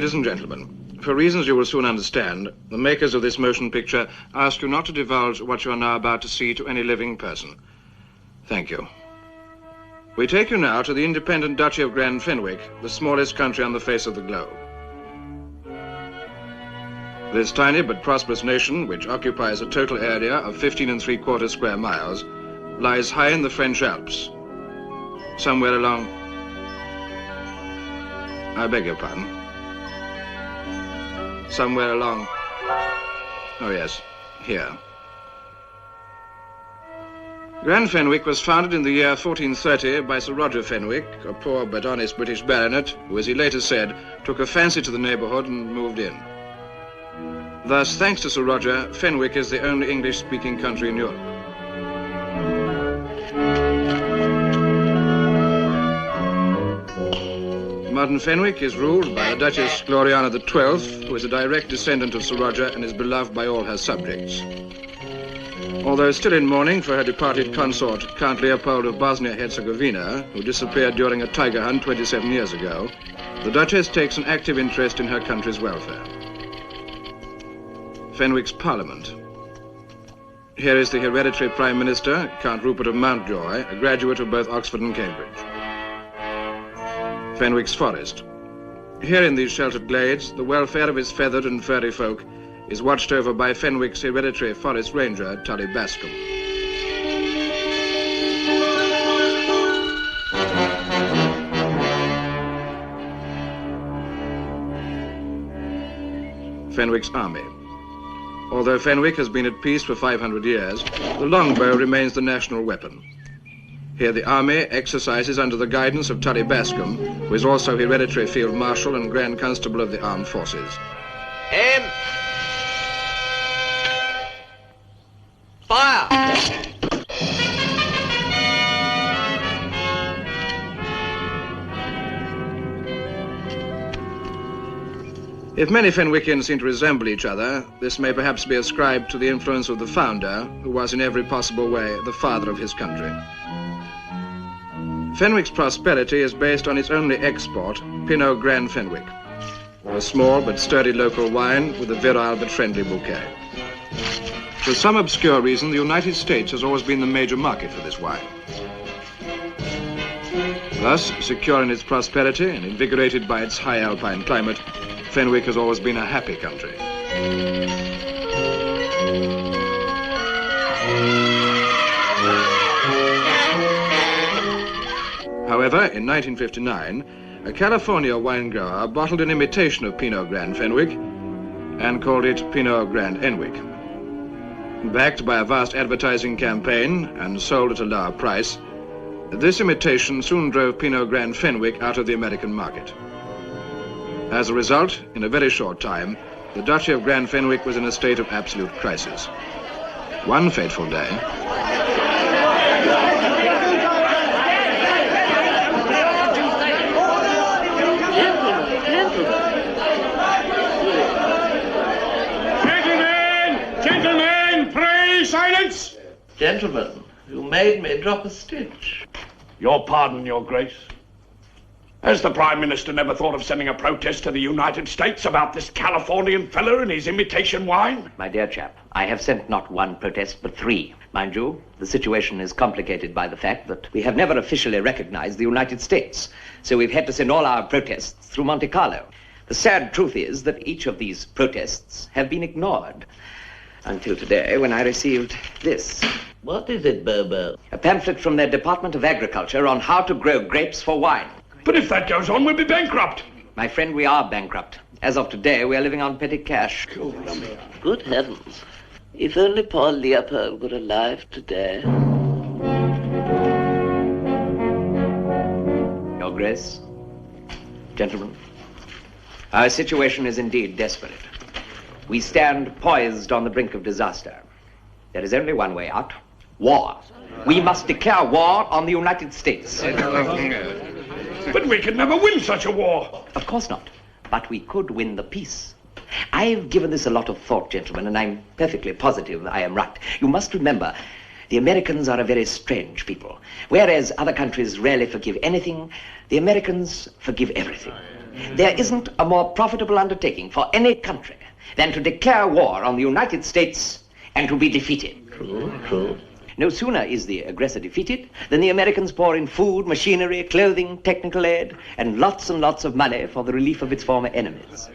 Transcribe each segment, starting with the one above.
Ladies and gentlemen, for reasons you will soon understand, the makers of this motion picture ask you not to divulge what you are now about to see to any living person. Thank you. We take you now to the independent Duchy of Grand Fenwick, the smallest country on the face of the globe. This tiny but prosperous nation, which occupies a total area of 15 3/4 square miles, lies high in the French Alps. Somewhere along... I beg your pardon. Somewhere along... Oh yes, here. Grand Fenwick was founded in the year 1430 by Sir Roger Fenwick, a poor but honest British baronet, who, as he later said, took a fancy to the neighborhood and moved in. Thus, thanks to Sir Roger, Fenwick is the only English-speaking country in Europe. Modern Fenwick is ruled by the Duchess Gloriana XII, who is a direct descendant of Sir Roger and is beloved by all her subjects. Although still in mourning for her departed consort, Count Leopold of Bosnia-Herzegovina, who disappeared during a tiger hunt 27 years ago, the Duchess takes an active interest in her country's welfare. Fenwick's Parliament. Here is the hereditary Prime Minister, Count Rupert of Mountjoy, a graduate of both Oxford and Cambridge. Fenwick's Forest. Here in these sheltered glades, the welfare of his feathered and furry folk is watched over by Fenwick's hereditary forest ranger, Tully Bascombe. Fenwick's Army. Although Fenwick has been at peace for 500 years, the longbow remains the national weapon. Here the army exercises under the guidance of Tully Bascombe, who is also hereditary Field Marshal and Grand Constable of the Armed Forces. Fire! If many Fenwickians seem to resemble each other, this may perhaps be ascribed to the influence of the founder, who was in every possible way the father of his country. Fenwick's prosperity is based on its only export, Pinot Grand Fenwick, a small but sturdy local wine with a virile but friendly bouquet. For some obscure reason, the United States has always been the major market for this wine. Thus, secure in its prosperity and invigorated by its high alpine climate, Fenwick has always been a happy country. However, in 1959, a California wine grower bottled an imitation of Pinot Grand Fenwick and called it Pinot Grand Enwick. Backed by a vast advertising campaign and sold at a lower price, this imitation soon drove Pinot Grand Fenwick out of the American market. As a result, in a very short time, the Duchy of Grand Fenwick was in a state of absolute crisis. One fateful day... Gentlemen, pray silence! Gentlemen, you made me drop a stitch. Your pardon, Your Grace. Has the Prime Minister never thought of sending a protest to the United States about this Californian fella and his imitation wine? My dear chap, I have sent not one protest, but 3. Mind you, the situation is complicated by the fact that we have never officially recognized the United States, so we've had to send all our protests through Monte Carlo. The sad truth is that each of these protests have been ignored. Until today, when I received this. What is it, Bobo? A pamphlet from their Department of Agriculture on how to grow grapes for wine. But if that goes on, we'll be bankrupt. My friend, we are bankrupt. As of today, we are living on petty cash. Good heavens. If only Paul Leopold were alive today. Your Grace, gentlemen, our situation is indeed desperate. We stand poised on the brink of disaster. There is only one way out. War. We must declare war on the United States. But we could never win such a war. Of course not. But we could win the peace. I've given this a lot of thought, gentlemen, and I'm perfectly positive I am right. You must remember, the Americans are a very strange people. Whereas other countries rarely forgive anything, the Americans forgive everything. There isn't a more profitable undertaking for any country than to declare war on the United States and to be defeated. True. No sooner is the aggressor defeated than the Americans pour in food, machinery, clothing, technical aid, and lots of money for the relief of its former enemies.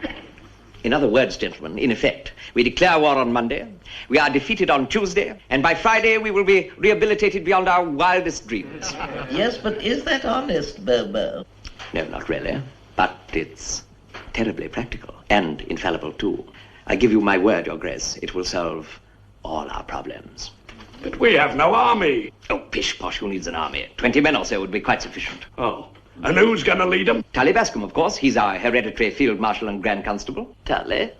In other words, gentlemen, in effect, we declare war on Monday, we are defeated on Tuesday, and by Friday we will be rehabilitated beyond our wildest dreams. Yes, but is that honest, Bobo? No, not really. But it's terribly practical and infallible, too. I give you my word, Your Grace, it will solve all our problems. But we have no army. Oh, pish posh, who needs an army? 20 men or so would be quite sufficient. Oh, and who's going to lead them? Tully Bascom, of course. He's our hereditary field marshal and grand constable. Tully?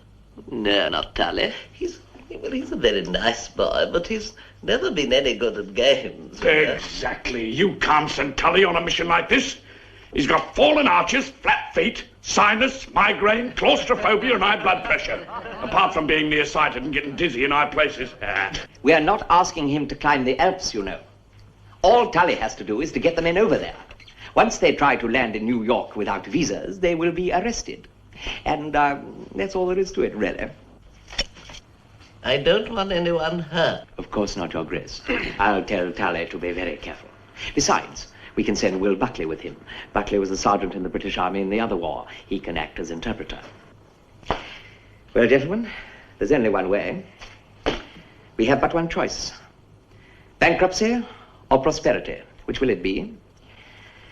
No, not Tully. He's a very nice boy, but he's never been any good at games. Exactly. You can't send Tully on a mission like this. He's got fallen arches, flat feet, sinus, migraine, claustrophobia, and high blood pressure. Apart from being nearsighted and getting dizzy in high places. We are not asking him to climb the Alps, you know. All Tully has to do is to get the men over there. Once they try to land in New York without visas, they will be arrested. And that's all there is to it, really. I don't want anyone hurt. Of course not, Your Grace. I'll tell Tully to be very careful. Besides, we can send Will Buckley with him. Buckley was a sergeant in the British Army in the other war. He can act as interpreter. Well, gentlemen, there's only one way. We have but one choice. Bankruptcy or prosperity. Which will it be?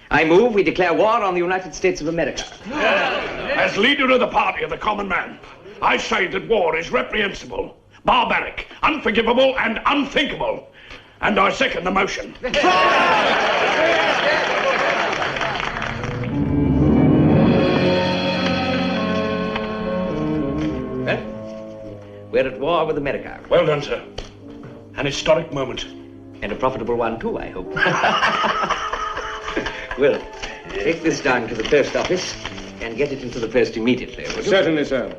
I move we declare war on the United States of America. As leader of the party of the common man, I say that war is reprehensible, barbaric, unforgivable, and unthinkable. And I second the motion. Well, we're at war with America. Well done, sir. An historic moment. And a profitable one, too, I hope. Well, take this down to the post office and get it into the post immediately, will you? Certainly, sir.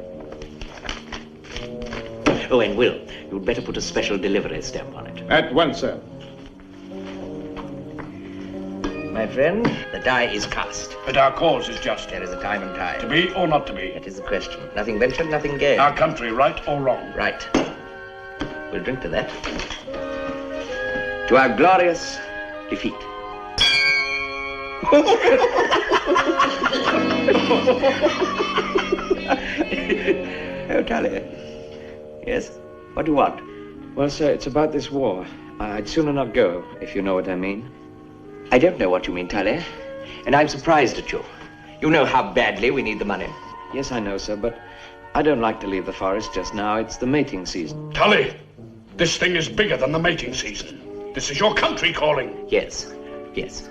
Oh, and Will, you'd better put a special delivery stamp on it. At once, sir. My friend, the die is cast. But our cause is just. There is a time and tide. To be or not to be. That is the question. Nothing ventured, nothing gained. Our country, right or wrong? Right. We'll drink to that. To our glorious defeat. Oh, Tully. Yes? What do you want? Well, sir, it's about this war. I'd sooner not go, if you know what I mean. I don't know what you mean, Tully. And I'm surprised at you. You know how badly we need the money. Yes, I know, sir, but I don't like to leave the forest just now. It's the mating season. Tully, this thing is bigger than the mating season. This is your country calling. Yes.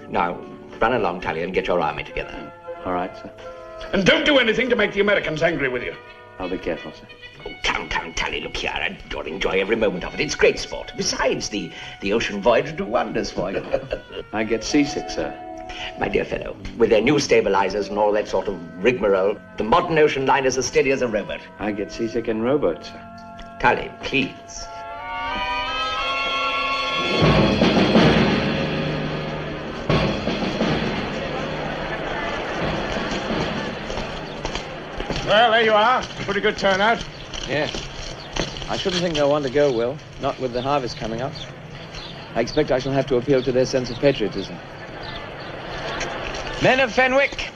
Now, run along, Tully, and get your army together. All right, sir. And don't do anything to make the Americans angry with you. I'll be careful, sir. Oh, come, Tully, look here. You'll enjoy every moment of it. It's great sport. Besides, the ocean voyage do wonders for you. I get seasick, sir. My dear fellow, with their new stabilizers and all that sort of rigmarole, the modern ocean line is as steady as a rowboat. I get seasick in rowboats, sir. Tully, please. Well, there you are. Pretty good turnout. Yeah. I shouldn't think they'll want to go, Will. Not with the harvest coming up. I expect I shall have to appeal to their sense of patriotism. Men of Fenwick,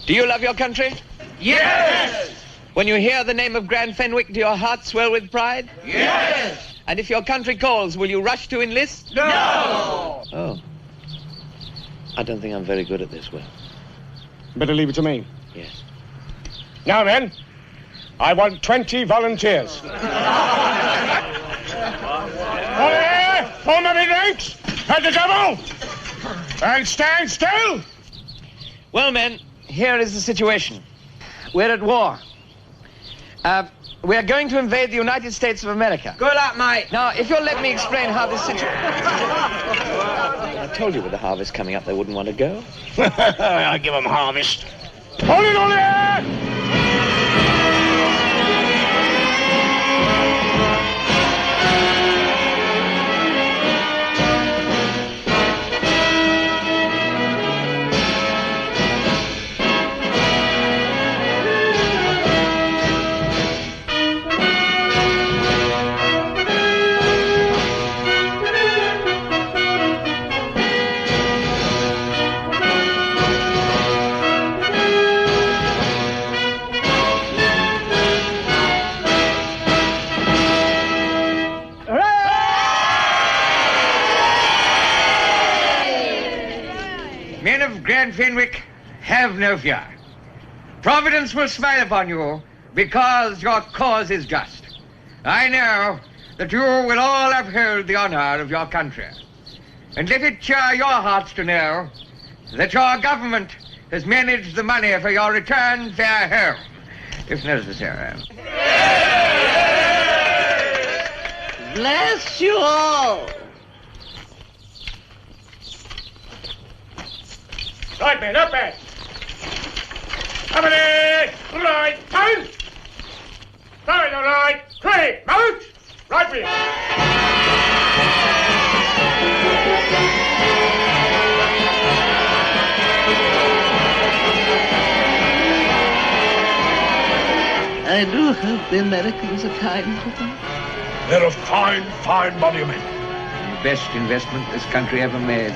do you love your country? Yes! When you hear the name of Grand Fenwick, do your hearts swell with pride? Yes! And if your country calls, will you rush to enlist? No! Oh. I don't think I'm very good at this, Will. Better leave it to me. Yes. Now then, I want 20 volunteers. All here, form up in ranks, at the double, and stand still. Well, men, here is the situation. We're at war. We're going to invade the United States of America. Good luck, mate. Now, if you'll let me explain how this situation... I told you with the harvest coming up, they wouldn't want to go. I'll give them harvest. Hold it, here! Men of Grand Fenwick, have no fear. Providence will smile upon you because your cause is just. I know that you will all uphold the honor of your country. And let it cheer your hearts to know that your government has managed the money for your return fare home, if necessary. Bless you all. Right, man, up man. Up it, right, turn. Sorry, the right, three, mount. Right wheel. I do hope the Americans are kind to them. They're a fine, fine body of men. The best investment this country ever made.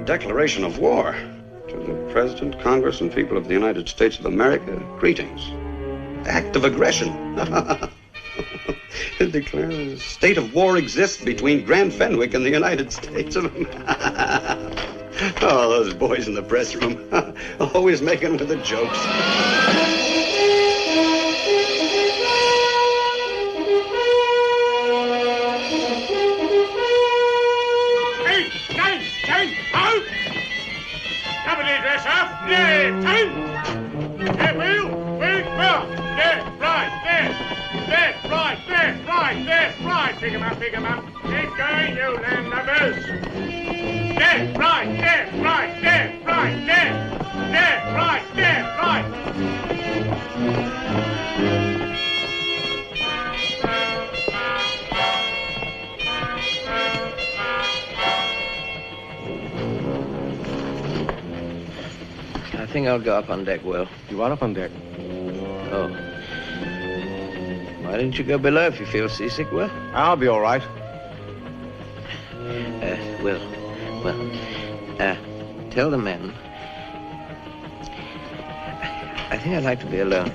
Declaration of war to the President, Congress, and people of the United States of America. Greetings. Act of aggression. Declare a state of war exists between Grand Fenwick and the United States of America. Oh, those boys in the press room. Always making with the jokes. 8, 9, 10, out! Company dress up, there, 10! There, wheel, well, there, right, pick 'em up, keep going, you landlubbers! There, right, I think I'll go up on deck, Will. You are up on deck? Oh. Why didn't you go below if you feel seasick, Will? I'll be all right. Will. Tell the men. I think I'd like to be alone.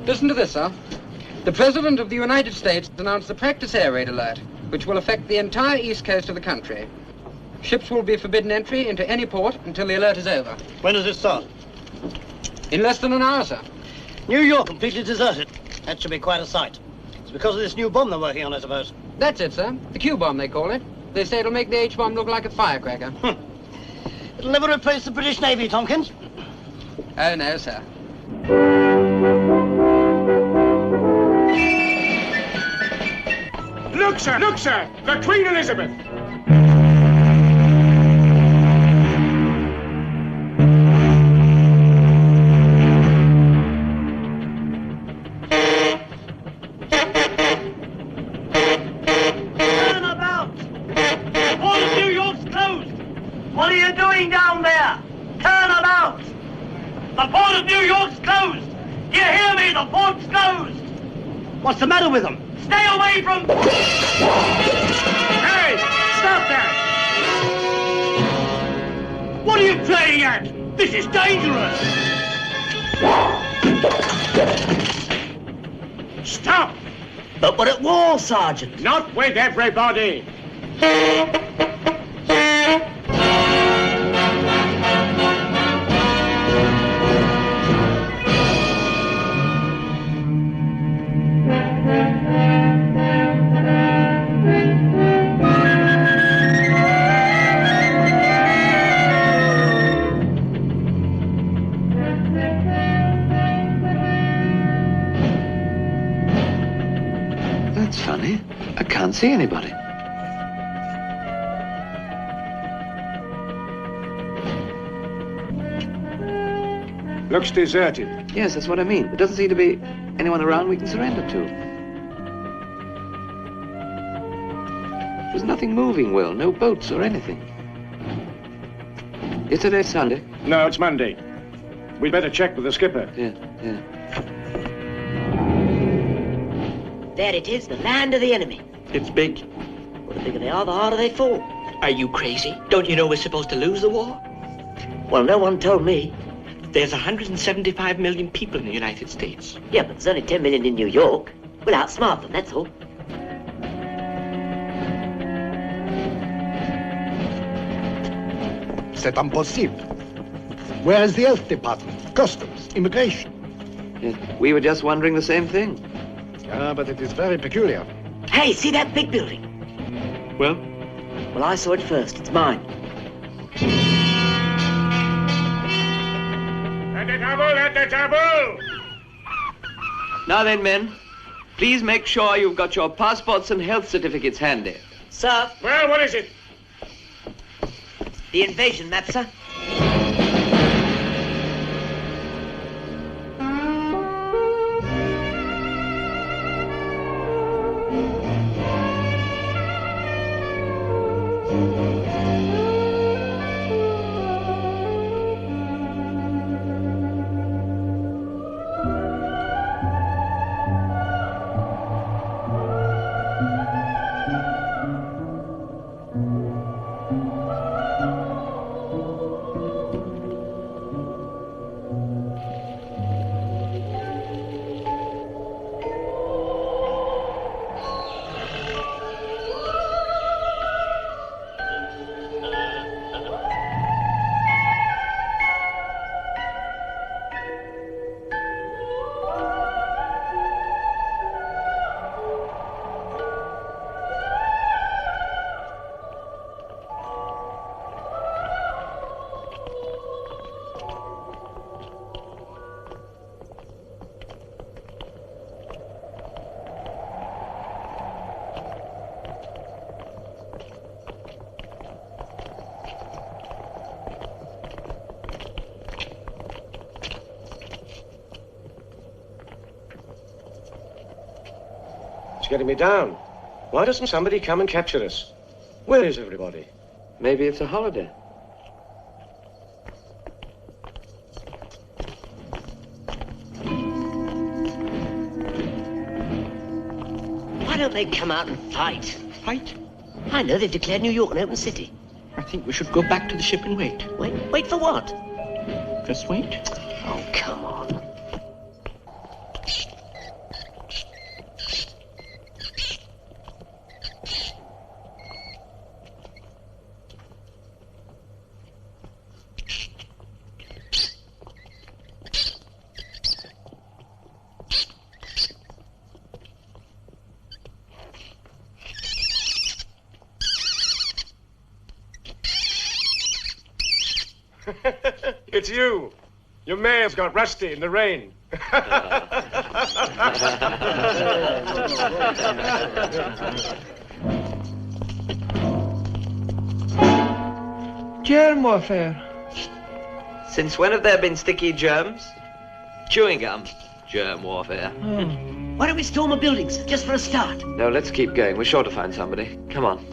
Listen to this, sir. The President of the United States announced the practice air raid alert, which will affect the entire east coast of the country. Ships will be forbidden entry into any port until the alert is over. When does it start? In less than an hour, sir. New York completely deserted. That should be quite a sight. It's because of this new bomb they're working on, I suppose. That's it, sir. The Q-bomb, they call it. They say it'll make the H-bomb look like a firecracker. It'll never replace the British Navy, Tompkins. Oh, no, sir. Look, sir, the Queen Elizabeth. Turn about! All of New York's closed! What are you doing down there? Turn about! The port of New York's closed! Do you hear me? The port's closed! What's the matter with them? Stay away from... Hey, stop that! What are you playing at? This is dangerous! Stop! But we're at war, Sergeant. Not with everybody! That's funny. I can't see anybody. Looks deserted. Yes, that's what I mean. There doesn't seem to be anyone around we can surrender to. There's nothing moving, Will. No boats or anything. Is today Sunday? No, it's Monday. We'd better check with the skipper. Yeah. There it is, the land of the enemy. It's big. Well, the bigger they are, the harder they fall. Are you crazy? Don't you know we're supposed to lose the war? Well, no one told me. There's 175 million people in the United States. Yeah, but there's only 10 million in New York. We'll outsmart them, that's all. C'est impossible. Where is the Health Department, Customs, Immigration? Yes, we were just wondering the same thing. Ah, but it is very peculiar. Hey, see that big building? Well? Well, I saw it first. It's mine. At the table! Now then, men, please make sure you've got your passports and health certificates handy. Sir? Well, what is it? The invasion map, sir. What's getting me down? Why doesn't somebody come and capture us? Where is everybody? Maybe it's a holiday. Why don't they come out and fight? Fight? I know they've declared New York an open city. I think we should go back to the ship and wait. Wait for what? Just wait. Oh, come on. It's you. Your mare's got rusty in the rain. Germ warfare. Since when have there been sticky germs? Chewing gum. Germ warfare. Why don't we storm the buildings, just for a start? No, let's keep going. We're sure to find somebody. Come on.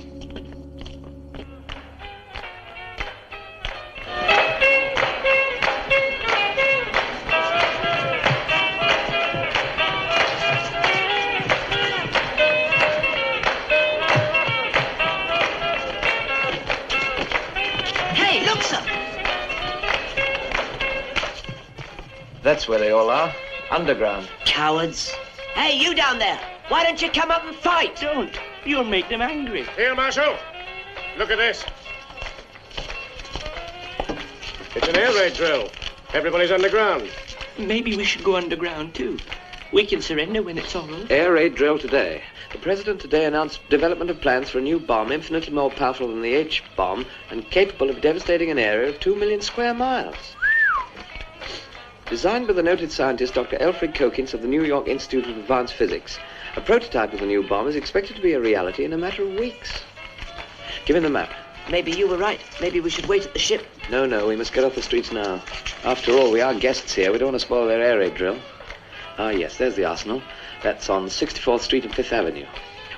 That's where they all are. Underground. Cowards. Hey, you down there. Why don't you come up and fight? Don't. You'll make them angry. Here, Marshal. Look at this. It's an air raid drill. Everybody's underground. Maybe we should go underground, too. We can surrender when it's all over. Air raid drill today. The President today announced development of plans for a new bomb infinitely more powerful than the H-bomb and capable of devastating an area of 2 million square miles. Designed by the noted scientist Dr. Elfrid Kokins of the New York Institute of Advanced Physics, a prototype of the new bomb is expected to be a reality in a matter of weeks. Give him the map. Maybe you were right. Maybe we should wait at the ship. No, we must get off the streets now. After all, we are guests here. We don't want to spoil their air raid drill. Ah, yes, there's the arsenal. That's on 64th Street and 5th Avenue.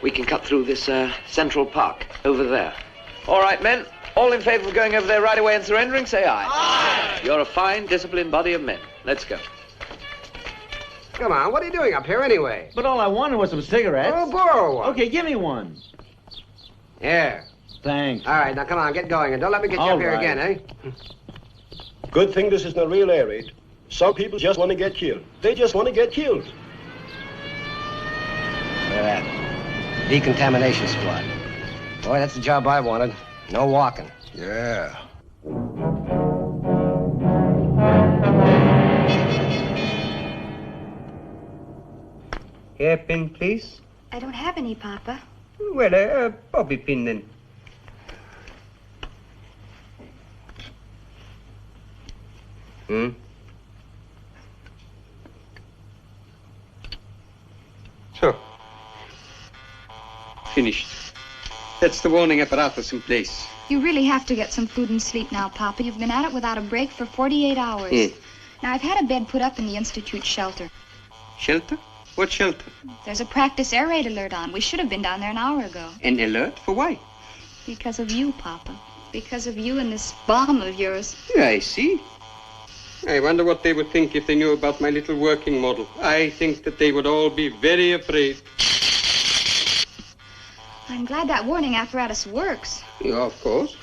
We can cut through this Central Park over there. All right, men. All in favor of going over there right away and surrendering, say aye. Aye! You're a fine, disciplined body of men. Let's go. Come on, what are you doing up here anyway? But all I wanted was some cigarettes. Oh, borrow one. Okay, give me one. Here. Thanks. All right, now come on, get going, and don't let me get you up here again, eh? Good thing this isn't a real air raid. Some people just want to get killed. They just want to get killed. Look at that. Decontamination squad. Boy, that's the job I wanted. No walking. Yeah. Hairpin, please. I don't have any, Papa. Well, a bobby pin then. So. Finished. That's the warning apparatus in place. You really have to get some food and sleep now, Papa. You've been at it without a break for 48 hours. Now, I've had a bed put up in the Institute shelter. Shelter? What shelter? There's a practice air raid alert on. We should have been down there an hour ago. An alert? For why? Because of you, Papa. Because of you and this bomb of yours. Yeah, I see. I wonder what they would think if they knew about my little working model. I think that they would all be very afraid. I'm glad that warning apparatus works. Yeah, of course.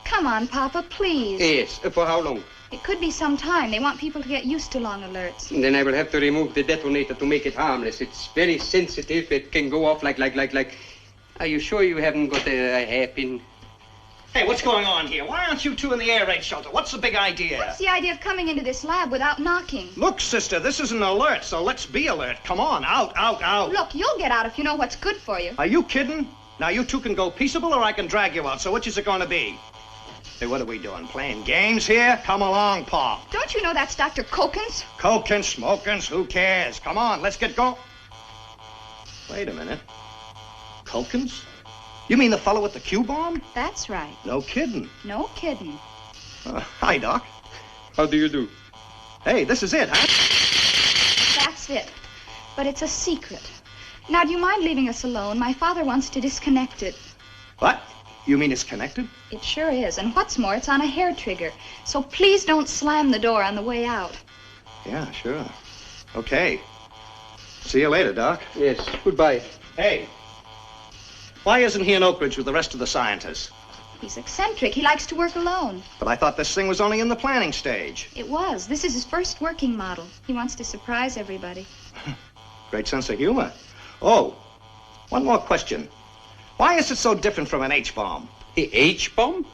Come on, Papa, please. Yes, for how long? It could be some time. They want people to get used to long alerts. And then I will have to remove the detonator to make it harmless. It's very sensitive. It can go off like... Are you sure you haven't got a hairpin? Hey, what's going on here? Why aren't you two in the air raid shelter? What's the big idea? What's the idea of coming into this lab without knocking? Look, sister, this is an alert, so let's be alert. Come on, out. Look, you'll get out if you know what's good for you. Are you kidding? Now, you two can go peaceable or I can drag you out, so which is it going to be? Hey, what are we doing? Playing games here? Come along, Pa. Don't you know that's Dr. Kokins? Kokins, smokins, who cares? Come on, let's get going. Wait a minute. Kokins? You mean the fellow with the Q-bomb? That's right. No kidding. No kidding. Hi, Doc. How do you do? Hey, this is it, huh? That's it. But it's a secret. Now, do you mind leaving us alone? My father wants to disconnect it. What? You mean it's connected? It sure is. And what's more, it's on a hair trigger. So please don't slam the door on the way out. Yeah, sure. Okay. See you later, Doc. Yes, goodbye. Hey, why isn't he in Oak Ridge with the rest of the scientists? He's eccentric. He likes to work alone. But I thought this thing was only in the planning stage. It was. This is his first working model. He wants to surprise everybody. Great sense of humor. Oh, one more question. Why is it so different from an H-bomb? A H-bomb?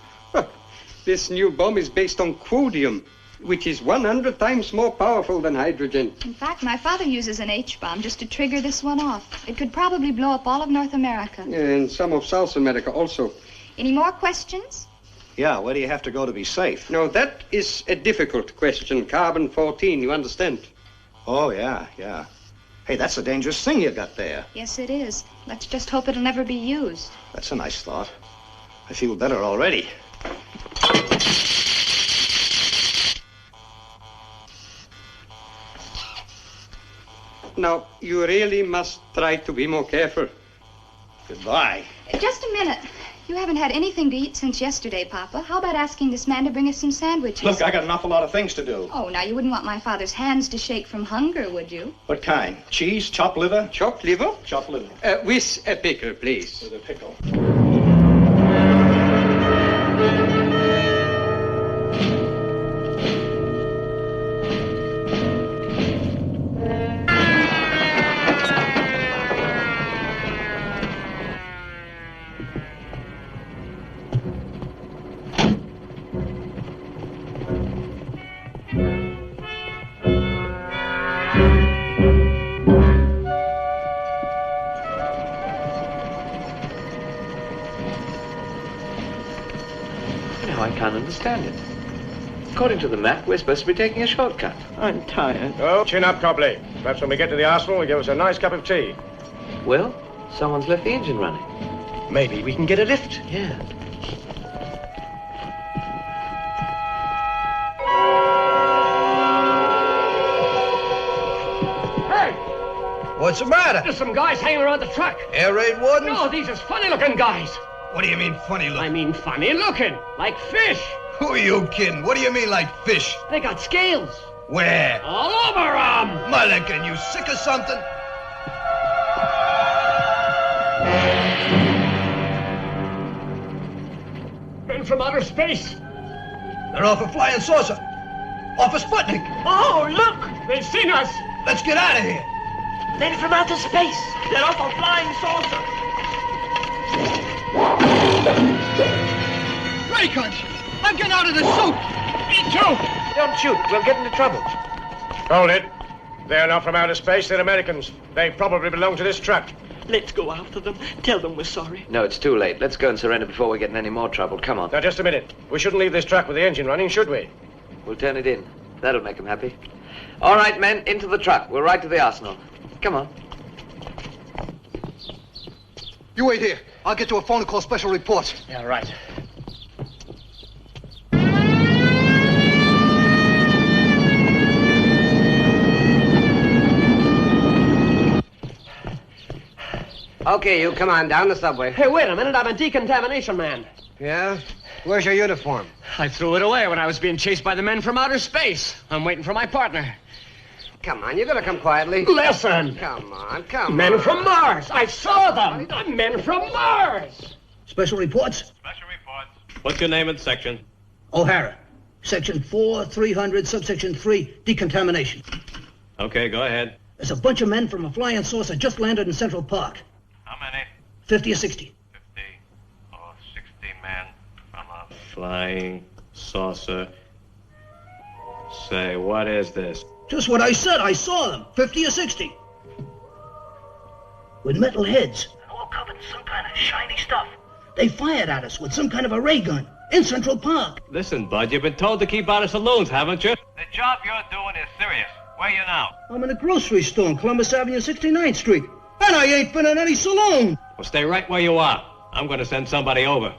This new bomb is based on quodium, which is 100 times more powerful than hydrogen. In fact, my father uses an H-bomb just to trigger this one off. It could probably blow up all of North America. And some of South America also. Any more questions? Yeah, where do you have to go to be safe? No, that is a difficult question. Carbon-14, you understand? Oh, yeah. Hey, that's a dangerous thing you got there. Yes, it is. Let's just hope it'll never be used. That's a nice thought. I feel better already. Now, you really must try to be more careful. Goodbye. Just a minute. You haven't had anything to eat since yesterday, Papa. How about asking this man to bring us some sandwiches? Look, I got an awful lot of things to do. Oh, now you wouldn't want my father's hands to shake from hunger, would you? What kind? Cheese, chopped liver? Chopped liver? Chopped liver. With a pickle, please. With a pickle. Understand it. According to the map, we're supposed to be taking a shortcut. I'm tired. Oh, chin up, Copley. Perhaps when we get to the arsenal, we'll give us a nice cup of tea. Well, someone's left the engine running. Maybe we can get a lift. Yeah. Hey! What's the matter? There's some guys hanging around the truck. Air raid wardens? No, these are funny-looking guys. What do you mean funny-looking? I mean funny-looking, like fish. Who are you kidding? What do you mean like fish? They got scales. Where? All over 'em. Mulligan, you sick of something? Men from outer space. They're off a flying saucer. Off a Sputnik. Oh, look! They've seen us. Let's get out of here. Men from outer space. They're off a flying saucer. Ray guns! I'm getting out of this suit! Me too! Don't shoot. We'll get into trouble. Hold it. They're not from outer space. They're Americans. They probably belong to this truck. Let's go after them. Tell them we're sorry. No, it's too late. Let's go and surrender before we get in any more trouble. Come on. Now, just a minute. We shouldn't leave this truck with the engine running, should we? We'll turn it in. That'll make them happy. All right, men, into the truck. We'll ride to the arsenal. Come on. You wait here. I'll get you a phone and call special reports. Yeah, right. Okay, you come on down the subway. Hey, wait a minute. I'm a decontamination man. Yeah? Where's your uniform? I threw it away when I was being chased by the men from outer space. I'm waiting for my partner. Come on, you're gonna come quietly. Listen. Come on. Men from Mars. I saw them. Men from Mars. Special reports? Special reports. What's your name and section? O'Hara. Section 4, 300, subsection 3, decontamination. Okay, go ahead. There's a bunch of men from a flying saucer just landed in Central Park. How many? 50 or 60. 50 or 60 men from a flying saucer. Say, what is this? Just what I said. I saw them. 50 or 60. With metal heads. All covered in some kind of shiny stuff. They fired at us with some kind of a ray gun in Central Park. Listen, Bud, you've been told to keep out of saloons, haven't you? The job you're doing is serious. Where are you now? I'm in a grocery store on Columbus Avenue, 69th Street. And I ain't been in any saloon. Well, stay right where you are. I'm going to send somebody over.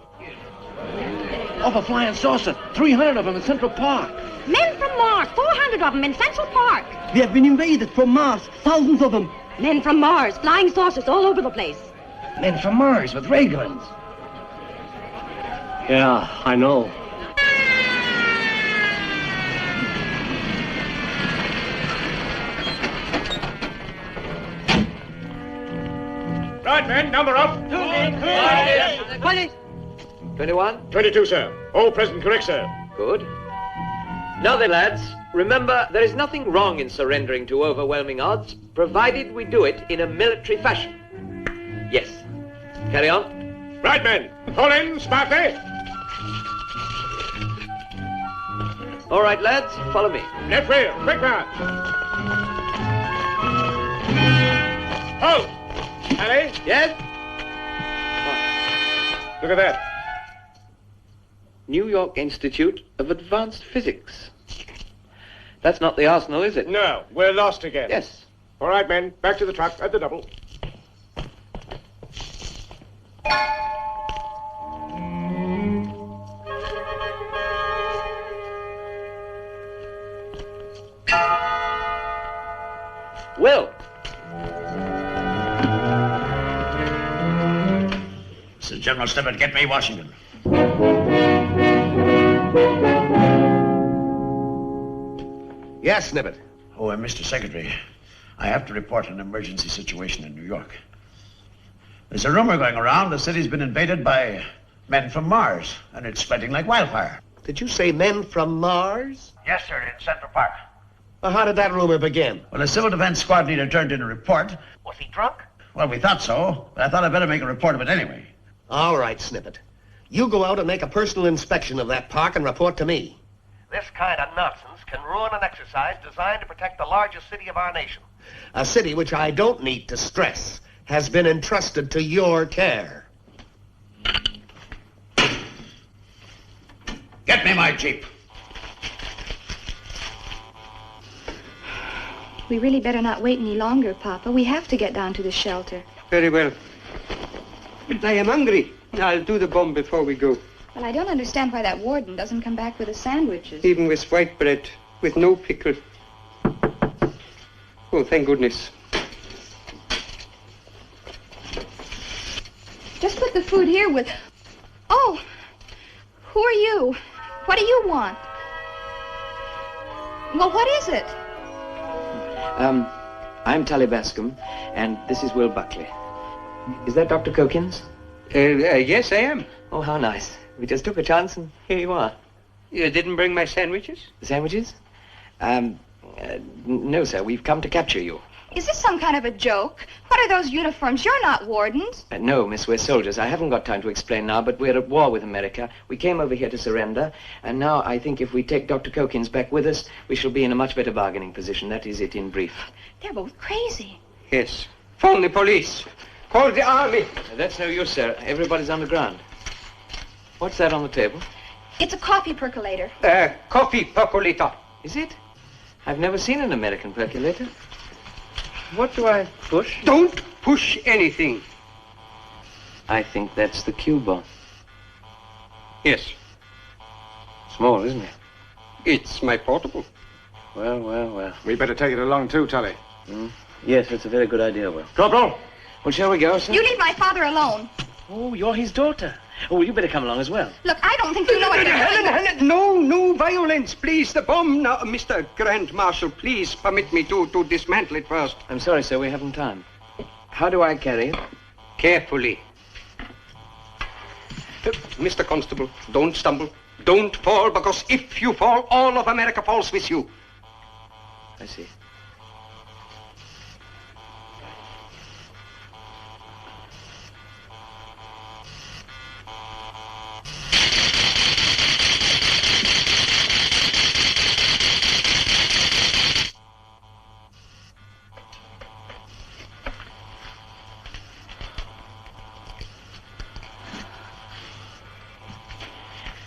Off a flying saucer. 300 of them in Central Park. Men from Mars. 400 of them in Central Park. We have been invaded from Mars. Thousands of them. Men from Mars, flying saucers all over the place. Men from Mars with ray guns. Yeah, I know. Right, men, number up. 20. 21. 22, sir. All present correct, sir. Good. Now then, lads, remember, there is nothing wrong in surrendering to overwhelming odds, provided we do it in a military fashion. Yes. Carry on. Right, men. Pull in smartly. All right, lads, follow me. Left rear, quick march. Halt! Harry? Yes? Look at that. New York Institute of Advanced Physics. That's not the Arsenal, is it? No, we're lost again. Yes. All right, men, back to the truck at the double. Will. Sir General Seberg, get me Washington. Yes, Snippet. Oh, Mr. Secretary, I have to report an emergency situation in New York. There's a rumor going around the city's been invaded by men from Mars, and it's spreading like wildfire. Did you say men from Mars? Yes, sir, in Central Park. Well, how did that rumor begin? Well, a civil defense squad leader turned in a report. Was he drunk? Well, we thought so, but I thought I'd better make a report of it anyway. All right, Snippet. You go out and make a personal inspection of that park and report to me. This kind of nonsense can ruin an exercise designed to protect the largest city of our nation. A city which I don't need to stress has been entrusted to your care. Get me my jeep. We really better not wait any longer, Papa. We have to get down to the shelter. Very well. But I am hungry. I'll do the bomb before we go. Well, I don't understand why that warden doesn't come back with the sandwiches. Even with white bread, with no pickle. Oh, thank goodness. Just put the food here with... Oh, who are you? What do you want? Well, what is it? I'm Tully Bascom, and this is Will Buckley. Is that Dr. Cokins? Yes, I am. Oh, how nice. We just took a chance, and here you are. You didn't bring my sandwiches? The sandwiches? No, sir. We've come to capture you. Is this some kind of a joke? What are those uniforms? You're not wardens. No, miss, we're soldiers. I haven't got time to explain now, but we're at war with America. We came over here to surrender, and now I think if we take Dr. Cokins back with us, we shall be in a much better bargaining position. That is it in brief. They're both crazy. Yes. Phone the police. Call the army. That's no use, sir. Everybody's on the ground. What's that on the table? It's a coffee percolator. Coffee percolator. Is it? I've never seen an American percolator. What do I push? Don't push anything. I think that's the Cuba. Yes. Small, isn't it? It's my portable. Well. We better take it along too, Tully. Yes, that's a very good idea, Will. Corporal! Well, shall we go, sir? You leave my father alone. Oh, you're his daughter. Oh, well, you better come along as well. Look, I don't think you know what you're doing. Helen, no violence, please. The bomb now. Mr. Grand Marshal, please permit me to dismantle it first. I'm sorry, sir, we haven't time. How do I carry it? Carefully. Mr. Constable, don't stumble. Don't fall, because if you fall, all of America falls with you. I see.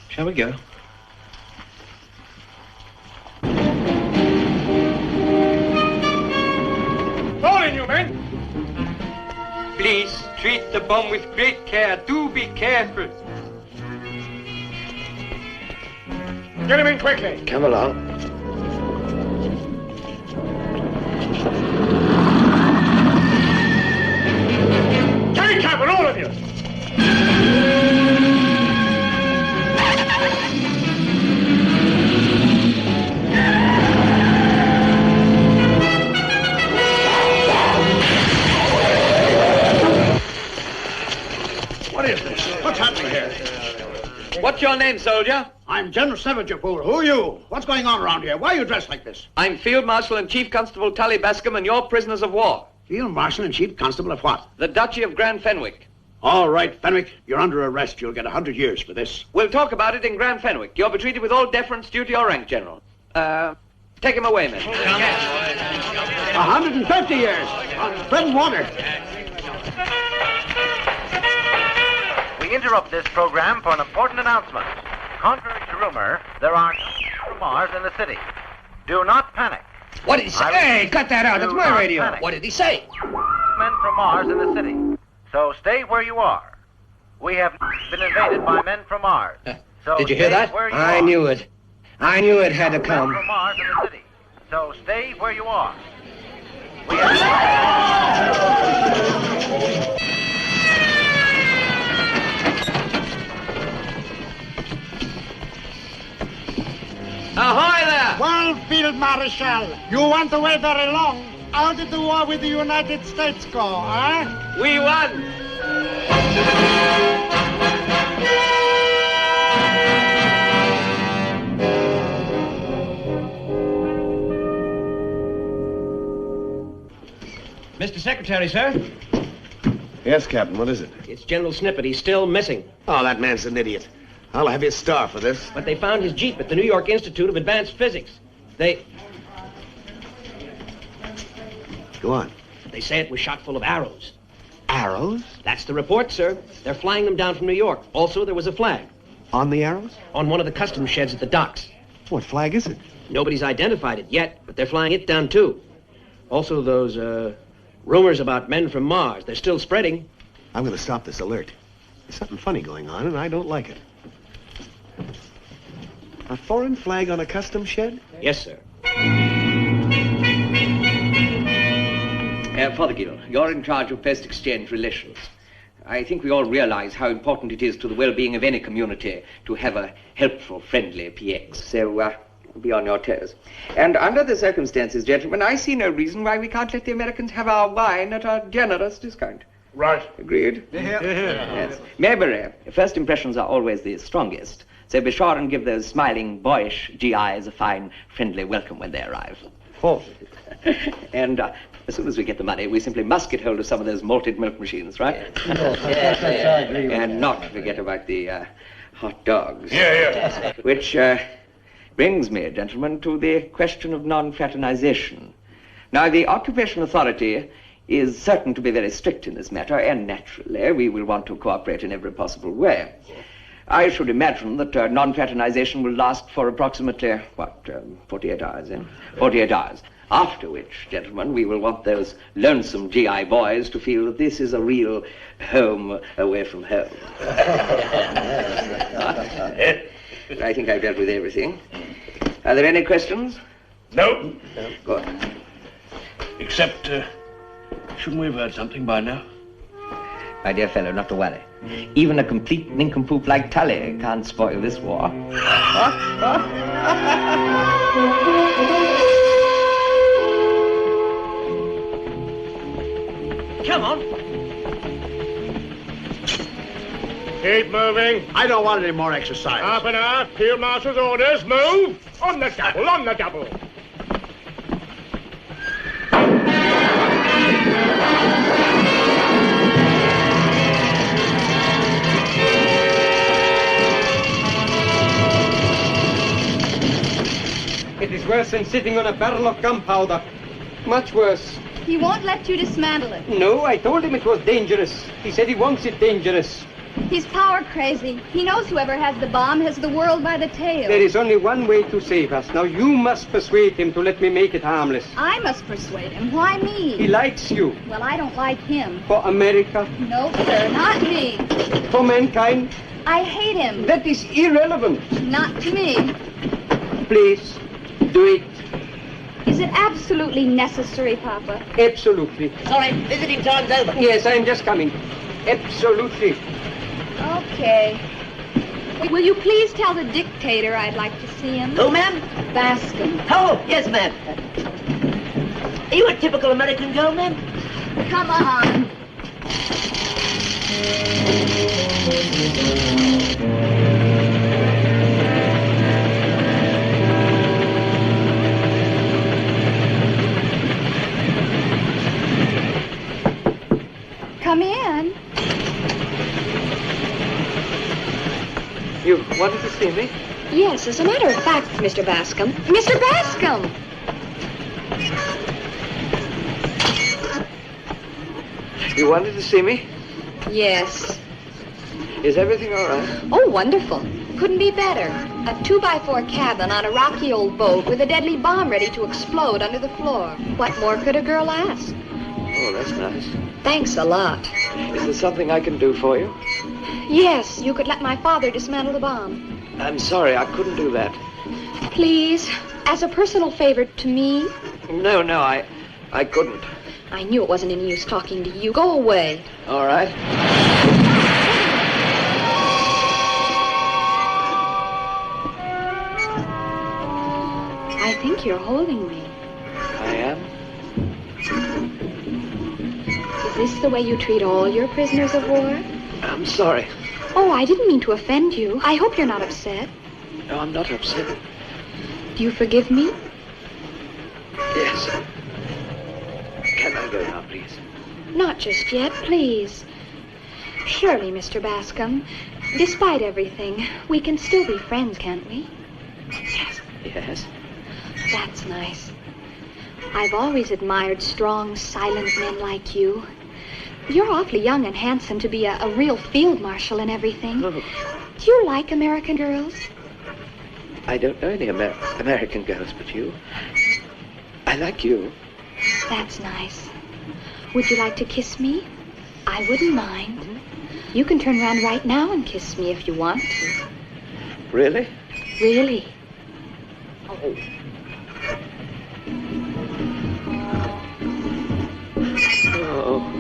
Shall we go? Fall in, you men! Please, treat the bomb with great care. Do be careful. Get him in quickly. Come along. cabin, all of you! What is this? What's happening here? What's your name, soldier? I'm General Seberg, you fool. Who are you? What's going on around here? Why are you dressed like this? I'm Field Marshal and Chief Constable Tully Bascom, and you're prisoners of war. Field Marshal and Chief Constable of what? The Duchy of Grand Fenwick. All right, Fenwick, you're under arrest. You'll get 100 years for this. We'll talk about it in Grand Fenwick. You'll be treated with all deference due to your rank, General. Take him away, men. 150 years on bread and water. We interrupt this program for an important announcement. Contrary to rumor, there are no from Mars in the city. Do not panic. What did he say? Hey, cut that out. That's my radio. Panic. What did he say? Men from Mars in the city. So stay where you are. We have been invaded by men from Mars. So Did you hear that? I knew it. I knew it had to come. Men from Mars in the city. So stay where you are. We Ahoy there! Well, Field Marshal, you want to wait very long. How did the war with the United States go, eh? We won! Mr. Secretary, sir. Yes, Captain, what is it? It's General Snippet. He's still missing. Oh, that man's an idiot. I'll have his star for this. But they found his Jeep at the New York Institute of Advanced Physics. Go on. They say it was shot full of arrows. Arrows? That's the report, sir. They're flying them down from New York. Also, there was a flag. On the arrows? On one of the customs sheds at the docks. What flag is it? Nobody's identified it yet, but they're flying it down, too. Also, those, rumors about men from Mars. They're still spreading. I'm going to stop this alert. There's something funny going on, and I don't like it. A foreign flag on a customs shed? Yes, sir. Fothergill, you're in charge of post-exchange relations. I think we all realize how important it is to the well-being of any community to have a helpful, friendly PX. So, be on your toes. And under the circumstances, gentlemen, I see no reason why we can't let the Americans have our wine at a generous discount. Right. Agreed? Yes. Maybury, first impressions are always the strongest. So be sure and give those smiling, boyish GIs a fine, friendly welcome when they arrive. And as soon as we get the money, we simply must get hold of some of those malted milk machines, right? Yes, I agree. And not forget about the hot dogs. Yeah. Which brings me, gentlemen, to the question of non-fraternization. Now, the Occupation Authority is certain to be very strict in this matter, and naturally, we will want to cooperate in every possible way. I should imagine that non-fraternization will last for approximately, 48 hours, 48 hours. After which, gentlemen, we will want those lonesome GI boys to feel that this is a real home away from home. I think I've dealt with everything. Are there any questions? No. Good. Except, shouldn't we have heard something by now? My dear fellow, not to worry. Even a complete nincompoop like Tully can't spoil this war. Come on. Keep moving. I don't want any more exercise. Half an hour. Field Marshal's orders. Move. On the double, on the double. It is worse than sitting on a barrel of gunpowder. Much worse. He won't let you dismantle it. No, I told him it was dangerous. He said he wants it dangerous. He's power crazy. He knows whoever has the bomb has the world by the tail. There is only one way to save us. Now you must persuade him to let me make it harmless. I must persuade him. Why me? He likes you. Well, I don't like him. For America. No, sir, not me. For mankind. I hate him. That is irrelevant. Not to me. Please, do it. Is it absolutely necessary, Papa? Absolutely. Sorry, visiting time's over. Yes, I am just coming. Absolutely. Okay. Will you please tell the dictator I'd like to see him? Who, ma'am? Bascom. Oh, yes, ma'am. Are you a typical American girl, ma'am? Come on. Come in. You wanted to see me? Yes, as a matter of fact, Mr. Bascom. Mr. Bascom! You wanted to see me? Yes. Is everything all right? Oh, wonderful. Couldn't be better. A 2x4 cabin on a rocky old boat with a deadly bomb ready to explode under the floor. What more could a girl ask? Oh, that's nice. Thanks a lot. Is there something I can do for you? Yes, you could let my father dismantle the bomb. I'm sorry, I couldn't do that. Please, as a personal favor to me. No, I couldn't. I knew it wasn't any use talking to you. Go away. All right. I think you're holding me. I am? Is this the way you treat all your prisoners of war? I'm sorry. Oh, I didn't mean to offend you. I hope you're not upset. No, I'm not upset. Do you forgive me? Yes. Can I go now, please? Not just yet, please. Surely, Mr. Bascom, despite everything, we can still be friends, can't we? Yes. Yes. That's nice. I've always admired strong, silent men like you. You're awfully young and handsome to be a real field marshal and everything. Oh. Do you like American girls? I don't know any American girls but you. I like you. That's nice. Would you like to kiss me? I wouldn't mind. You can turn around right now and kiss me if you want to. Really? Really. Oh. Oh.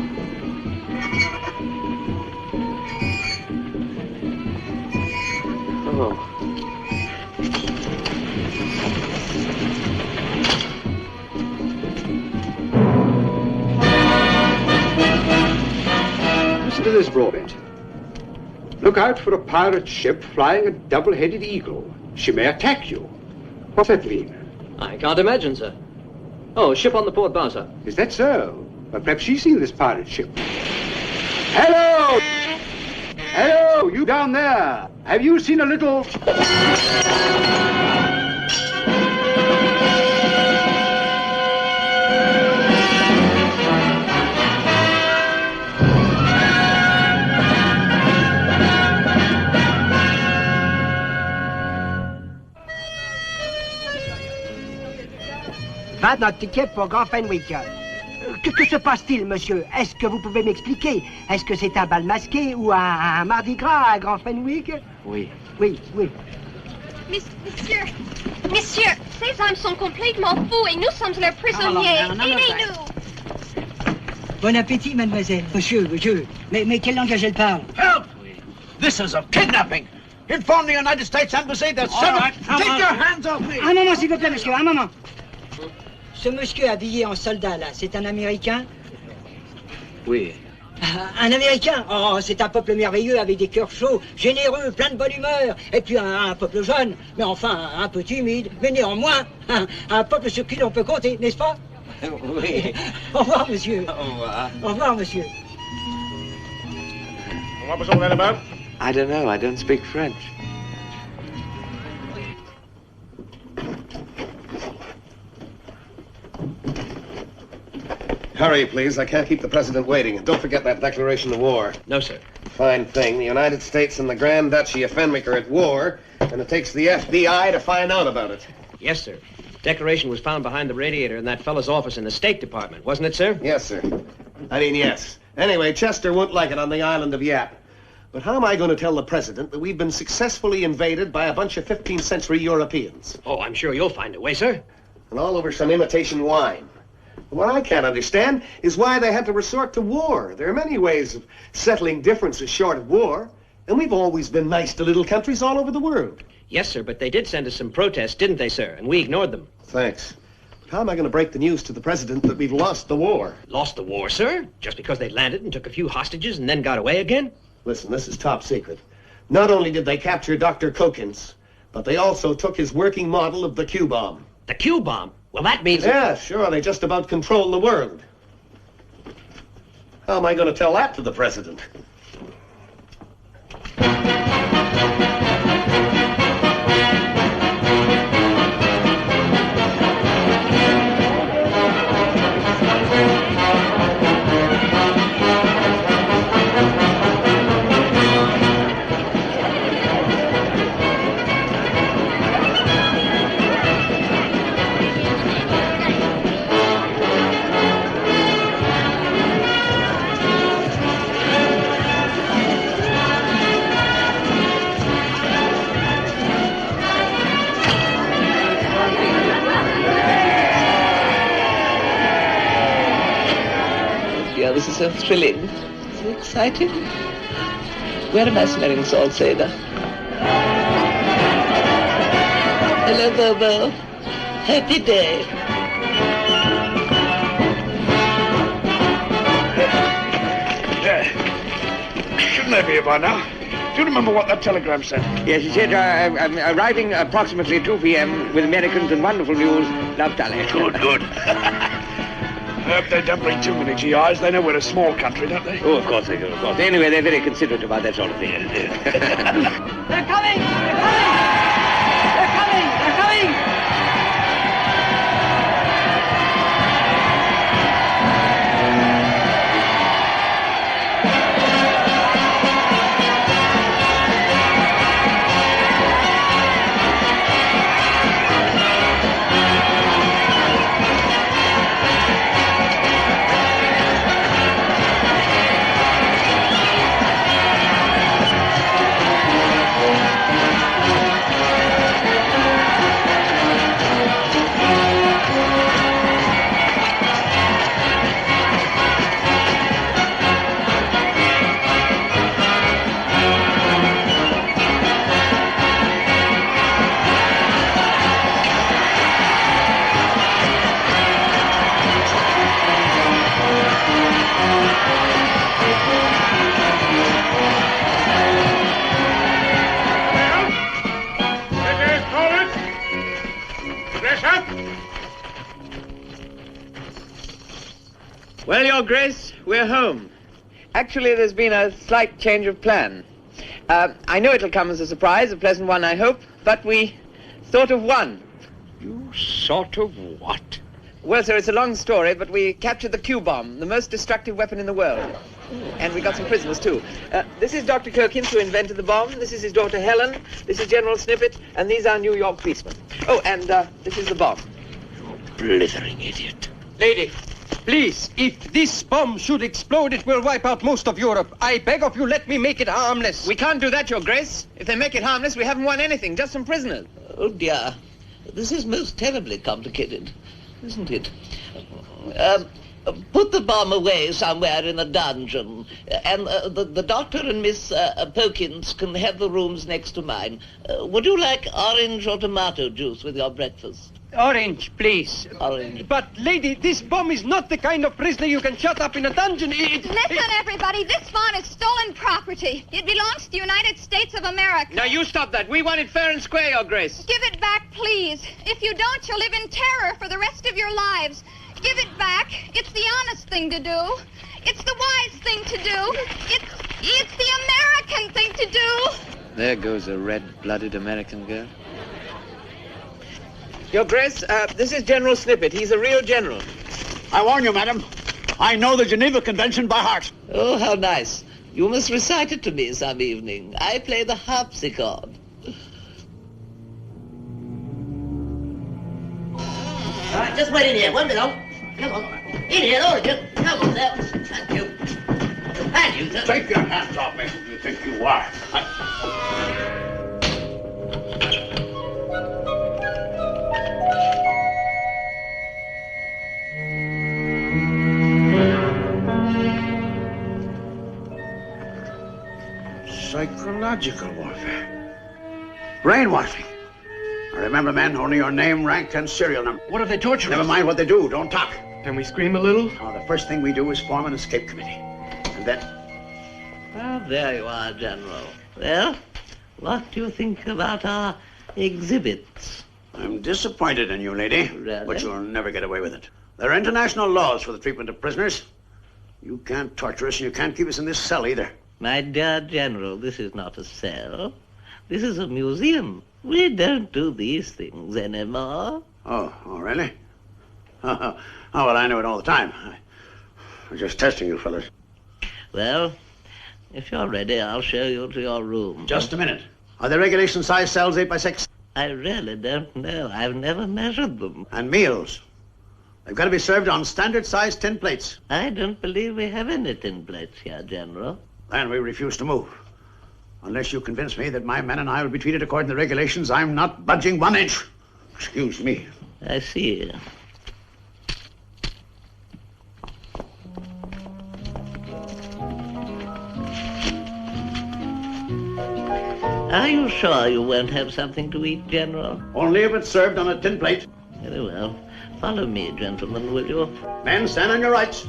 Oh. Listen to this, Broadbent. Look out for a pirate ship flying a double-headed eagle. She may attack you. What's that mean? I can't imagine, sir. Oh, ship on the port bow, sir. Is that so? Well, perhaps she's seen this pirate ship. Hello! Hello, you down there. Have you seen a little... Notre ticket pour Grand Fenwick. Que se passe-t-il, monsieur? Est-ce que vous pouvez m'expliquer? Est-ce que c'est un bal masqué ou un mardi gras à Grand Fenwick? Oui. Oui, oui. Monsieur, ces hommes sont complètement fous et nous sommes leurs prisonniers. Aidez-nous! Bon appétit, mademoiselle. Monsieur. Mais quelle langage elle parle? Help! This is a kidnapping! Inform the United States Embassy that Seberg... Take your hands off me! Un moment, s'il vous plaît, monsieur, un moment. Ce monsieur habillé en soldat, là, c'est un Américain? Oui. Un Américain? Oh, c'est un peuple merveilleux avec des cœurs chauds, généreux, plein de bonne humeur. Et puis un peuple jeune, mais enfin un peu timide, mais néanmoins un peuple sur qui l'on peut compter, n'est-ce pas? Oui. Au revoir, monsieur. Au revoir. Au revoir, monsieur. What was all that about? I don't know. I don't speak French. Hurry, please. I can't keep the president waiting. And don't forget that declaration of war. No, sir. Fine thing. The United States and the Grand Duchy of Fenwick are at war, and it takes the FBI to find out about it. Yes, sir. Declaration was found behind the radiator in that fellow's office in the State Department, wasn't it, sir? Yes, sir. Yes. Anyway, Chester won't like it on the island of Yap. But how am I going to tell the president that we've been successfully invaded by a bunch of 15th century Europeans? Oh, I'm sure you'll find a way, sir. And all over some imitation wine. What I can't understand is why they had to resort to war. There are many ways of settling differences short of war. And we've always been nice to little countries all over the world. Yes, sir, but they did send us some protests, didn't they, sir? And we ignored them. Thanks. But how am I going to break the news to the president that we've lost the war? Lost the war, sir? Just because they landed and took a few hostages and then got away again? Listen, this is top secret. Not only did they capture Dr. Kokins, but they also took his working model of the Q-bomb. The Q-bomb? Well, that means... Yeah, sure, they just about control the world. How am I going to tell that to the president? This is so thrilling, so exciting. Where am I smelling salt cider? Hello, Bobo. Happy day. Shouldn't they be here by now? Do you remember what that telegram said? Yes, he said, I'm arriving approximately 2 p.m. with Americans and wonderful news. Love, Tully. Good. I hope they don't bring too many GIs. They know we're a small country, don't they? Oh, of course they do, of course. Anyway, they're very considerate about that sort of thing. They're coming! They're coming! They're coming! They're coming! Well, Your Grace, we're home. Actually, there's been a slight change of plan. I know it'll come as a surprise, a pleasant one, I hope, but we sort of won. You sort of what? Well, sir, it's a long story, but we captured the Q-bomb, the most destructive weapon in the world. And we got some prisoners, too. This is Dr. Kokins, who invented the bomb. This is his daughter, Helen. This is General Snippet. And these are New York policemen. Oh, and this is the bomb. Blithering idiot. Lady, please, if this bomb should explode, it will wipe out most of Europe. I beg of you, let me make it harmless. We can't do that, Your Grace. If they make it harmless, we haven't won anything, just some prisoners. Oh, dear. This is most terribly complicated, isn't it? Put the bomb away somewhere in a dungeon, and the doctor and Miss Pokins can have the rooms next to mine. Would you like orange or tomato juice with your breakfast? Orange, please. Orange. But, lady, this bomb is not the kind of prisoner you can shut up in a dungeon. Listen, everybody, this bomb is stolen property. It belongs to the United States of America. Now, you stop that. We want it fair and square, Your Grace. Give it back, please. If you don't, you'll live in terror for the rest of your lives. Give it back. It's the honest thing to do. It's the wise thing to do. It's the American thing to do. There goes a red-blooded American girl. Your Grace, this is General Snippet. He's a real general. I warn you, madam. I know the Geneva Convention by heart. Oh, how nice. You must recite it to me some evening. I play the harpsichord. All right, just wait in here. One minute. Come on. In here, all of you. Come on there. Thank you. Thank you, sir. Take your hands off me. Who do you think you are? Psychological warfare. Brainwashing. Now remember, men, only your name, rank, and serial number. What if they torture us? Never mind what they do. Don't talk. Can we scream a little? Now, the first thing we do is form an escape committee. And then... Well, there you are, General. Well, what do you think about our exhibits? I'm disappointed in you, lady. Really? But you'll never get away with it. There are international laws for the treatment of prisoners. You can't torture us, and you can't keep us in this cell either. My dear General, this is not a cell. This is a museum. We don't do these things anymore. Oh, really? Oh, well, I know it all the time. I was just testing you fellas. Well, if you're ready, I'll show you to your room. Just a minute. Are the regulation size cells 8 by 6? I really don't know. I've never measured them. And meals? They've got to be served on standard size tin plates. I don't believe we have any tin plates here, General. Then we refuse to move. Unless you convince me that my men and I will be treated according to the regulations, I'm not budging 1 inch. Excuse me. I see. Are you sure you won't have something to eat, General? Only if it's served on a tin plate. Very well. Follow me, gentlemen, will you? Men, stand on your rights.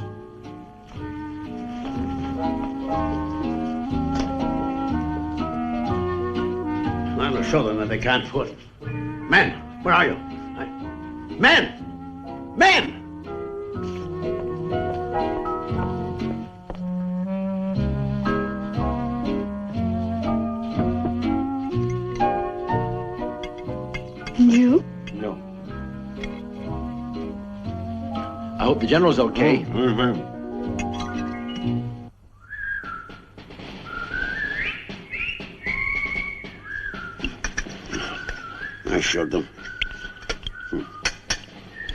I will show them that they can't foot. Men, where are you? Men! Men! You? No. I hope the General's okay. I showed them.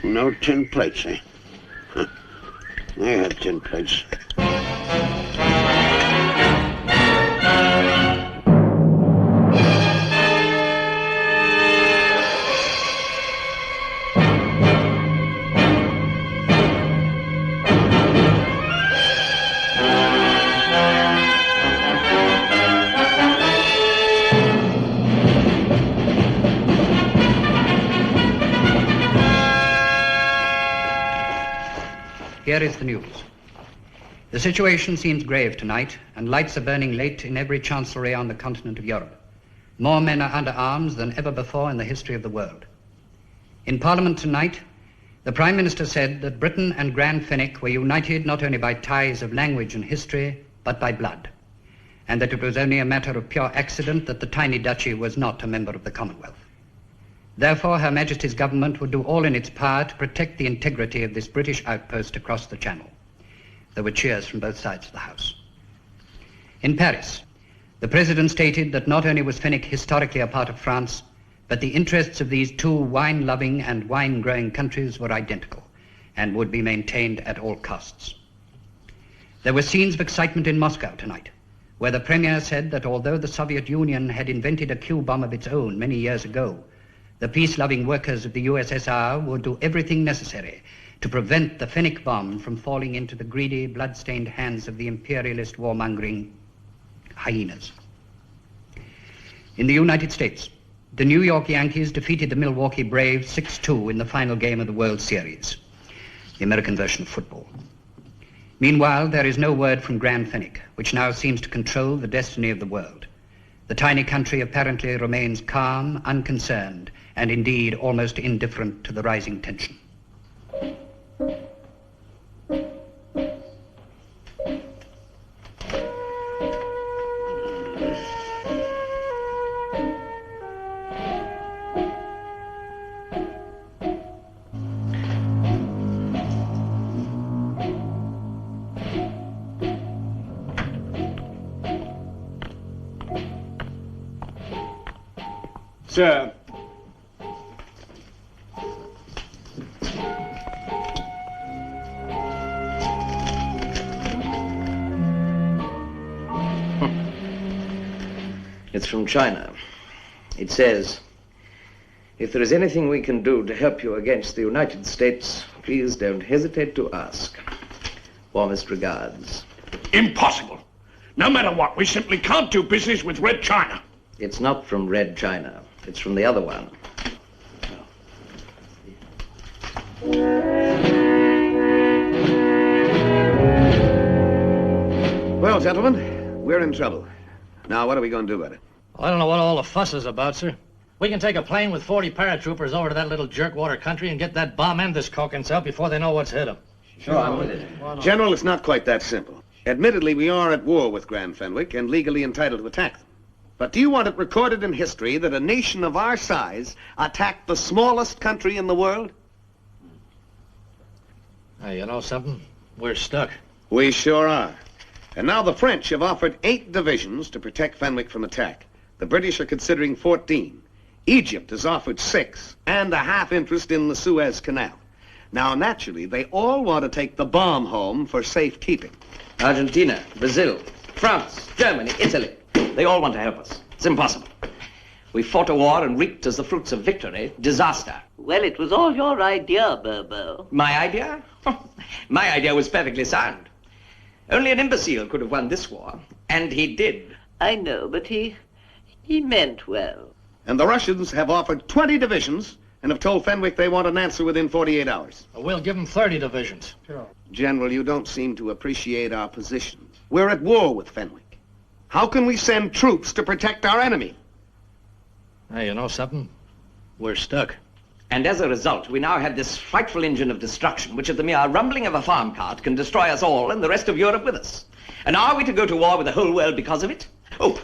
No tin plates, eh? They had tin plates. Here is the news. The situation seems grave tonight, and lights are burning late in every chancellery on the continent of Europe. More men are under arms than ever before in the history of the world. In Parliament tonight, the Prime Minister said that Britain and Grand Fenwick were united not only by ties of language and history, but by blood, and that it was only a matter of pure accident that the tiny duchy was not a member of the Commonwealth. Therefore, Her Majesty's government would do all in its power to protect the integrity of this British outpost across the Channel. There were cheers from both sides of the House. In Paris, the President stated that not only was Fenwick historically a part of France, but the interests of these two wine-loving and wine-growing countries were identical and would be maintained at all costs. There were scenes of excitement in Moscow tonight, where the Premier said that although the Soviet Union had invented a Q-bomb of its own many years ago, the peace-loving workers of the USSR would do everything necessary to prevent the Fenwick bomb from falling into the greedy, blood-stained hands of the imperialist warmongering hyenas. In the United States, the New York Yankees defeated the Milwaukee Braves 6-2 in the final game of the World Series, the American version of football. Meanwhile, there is no word from Grand Fenwick, which now seems to control the destiny of the world. The tiny country apparently remains calm, unconcerned, and indeed almost indifferent to the rising tension. Sir. It's from China. It says, if there is anything we can do to help you against the United States, please don't hesitate to ask. Warmest regards. Impossible. No matter what, we simply can't do business with Red China. It's not from Red China. It's from the other one. Well, gentlemen, we're in trouble. Now, what are we going to do about it? I don't know what all the fuss is about, sir. We can take a plane with 40 paratroopers over to that little jerkwater country and get that bomb and this Calkins out before they know what's hit them. Sure, I'm with it. General, it's not quite that simple. Admittedly, we are at war with Grand Fenwick and legally entitled to attack them. But do you want it recorded in history that a nation of our size attacked the smallest country in the world? Hey, you know something? We're stuck. We sure are. And now the French have offered 8 divisions to protect Fenwick from attack. The British are considering 14. Egypt has offered 6, and a half interest in the Suez Canal. Now, naturally, they all want to take the bomb home for safekeeping. Argentina, Brazil, France, Germany, Italy. They all want to help us. It's impossible. We fought a war and reaped as the fruits of victory disaster. Well, it was all your idea, Bobo. My idea? My idea was perfectly sound. Only an imbecile could have won this war, and he did. I know, but he meant well. And the Russians have offered 20 divisions and have told Fenwick they want an answer within 48 hours. We'll give them 30 divisions. Sure. General, you don't seem to appreciate our position. We're at war with Fenwick. How can we send troops to protect our enemy? Hey, you know something? We're stuck. And as a result, we now have this frightful engine of destruction, which at the mere rumbling of a farm cart can destroy us all and the rest of Europe with us. And are we to go to war with the whole world because of it? Oh,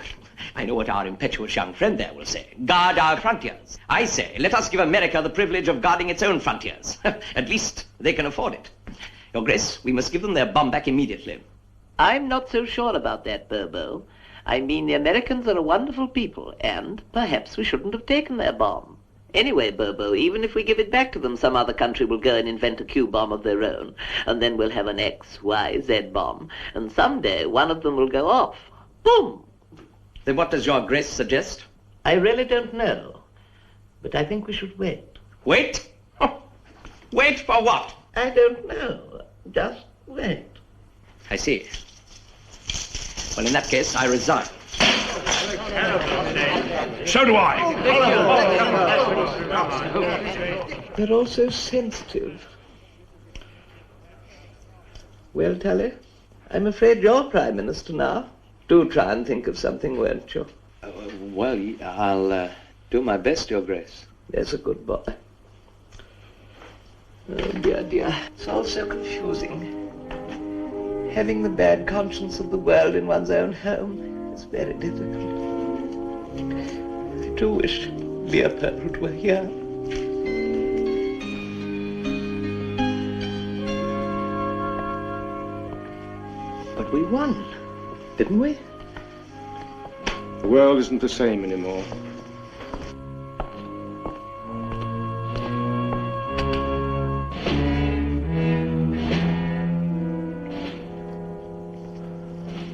I know what our impetuous young friend there will say. Guard our frontiers. I say, let us give America the privilege of guarding its own frontiers. At least they can afford it. Your Grace, we must give them their bomb back immediately. I'm not so sure about that, Bobo. I mean, the Americans are a wonderful people, and perhaps we shouldn't have taken their bomb. Anyway, Bobo, even if we give it back to them, some other country will go and invent a Q bomb of their own, and then we'll have an X, Y, Z bomb, and someday one of them will go off. Boom! Then what does your Grace suggest? I really don't know, but I think we should wait. Wait? Wait for what? I don't know. Just wait. I see. Well, in that case, I resign. So do I. They're all so sensitive. Well, Tully, I'm afraid you're Prime Minister now. Do try and think of something, won't you? Well, I'll do my best, Your Grace. There's a good boy. Oh, dear, dear. It's all so confusing. Having the bad conscience of the world in one's own home is very difficult. I do wish Leopold were here. But we won, didn't we? The world isn't the same anymore.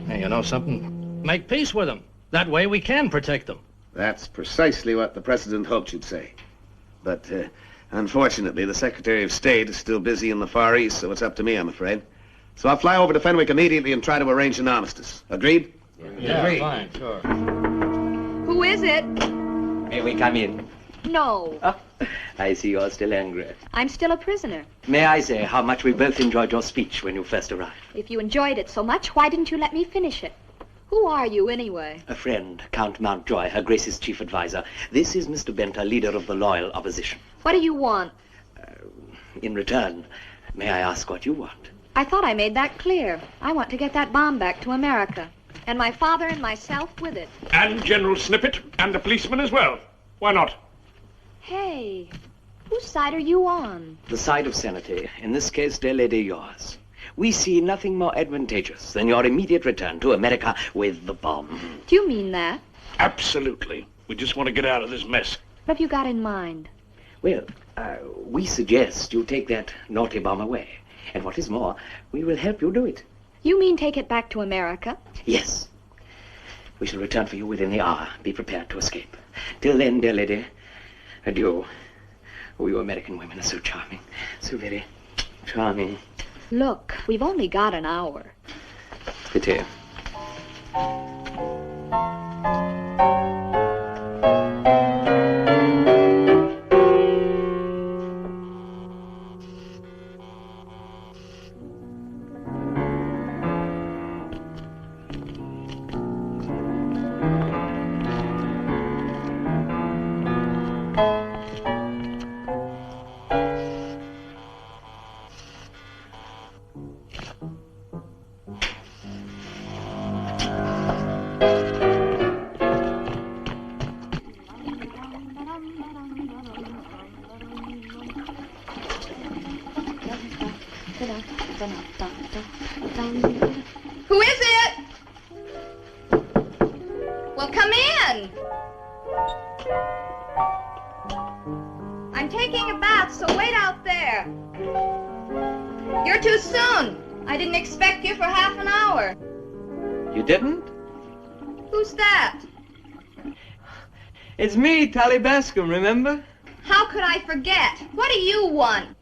Hey, you know something? Make peace with them. That way we can protect them. That's precisely what the President hoped you'd say. But, unfortunately, the Secretary of State is still busy in the Far East, so it's up to me, I'm afraid. So I'll fly over to Fenwick immediately and try to arrange an armistice. Agreed? Yeah, Agreed. Fine, sure. Who is it? May we come in? No. Oh, I see you're still angry. I'm still a prisoner. May I say how much we both enjoyed your speech when you first arrived? If you enjoyed it so much, why didn't you let me finish it? Who are you, anyway? A friend, Count Mountjoy, Her Grace's chief advisor. This is Mr. Benter, leader of the loyal opposition. What do you want? In return, may I ask what you want? I thought I made that clear. I want to get that bomb back to America. And my father and myself with it. And General Snippet, and the policeman as well. Why not? Hey, whose side are you on? The side of sanity. In this case, dear lady, yours. We see nothing more advantageous than your immediate return to America with the bomb. Do you mean that? Absolutely. We just want to get out of this mess. What have you got in mind? Well, we suggest you take that naughty bomb away. And what is more, we will help you do it. You mean take it back to America? Yes. We shall return for you within the hour. Be prepared to escape. Till then, dear lady, adieu. Oh, you American women are so charming. So very charming. Look, we've only got an hour. Pity. Who is it? Well, come in. I'm taking a bath, so wait out there. You're too soon. I didn't expect you for half an hour. You didn't? Who's that? It's me, Tally Bascom, remember? How could I forget? What do you want?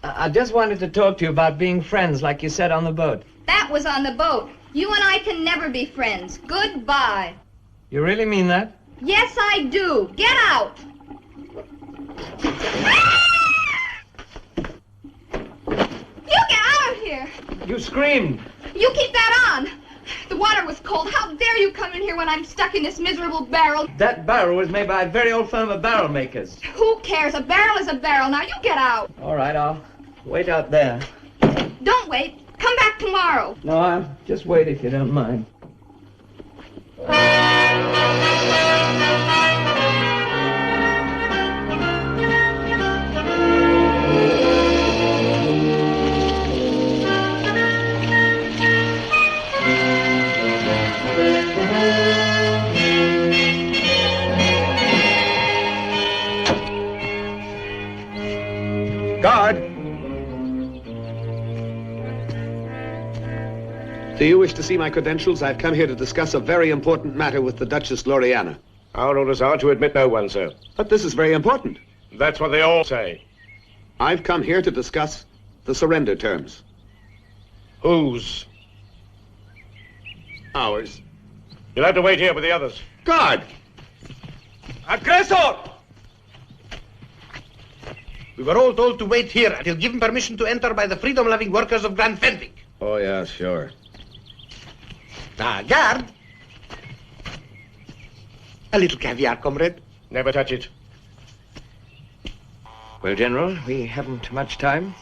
I just wanted to talk to you about being friends like you said on the boat. That was on the boat. You and I can never be friends. Goodbye. You really mean that? Yes, I do. Get out. You get out of here. You screamed. You keep that on. The water was cold. How dare you come in here when I'm stuck in this miserable barrel? That barrel was made by a very old firm of barrel makers. Who cares? A barrel is a barrel. Now you get out. All right, I'll wait out there. Don't wait. Come back tomorrow. No, I'll just wait if you don't mind. Guard! Do you wish to see my credentials? I've come here to discuss a very important matter with the Duchess Gloriana. Our orders are to admit no one, sir. But this is very important. That's what they all say. I've come here to discuss the surrender terms. Whose? Ours. You'll have to wait here with the others. Guard! Aggressor! We were all told to wait here until given permission to enter by the freedom-loving workers of Grand Fenwick. Oh, yeah, sure. Guard. A little caviar, comrade. Never touch it. Well, General, we haven't much time.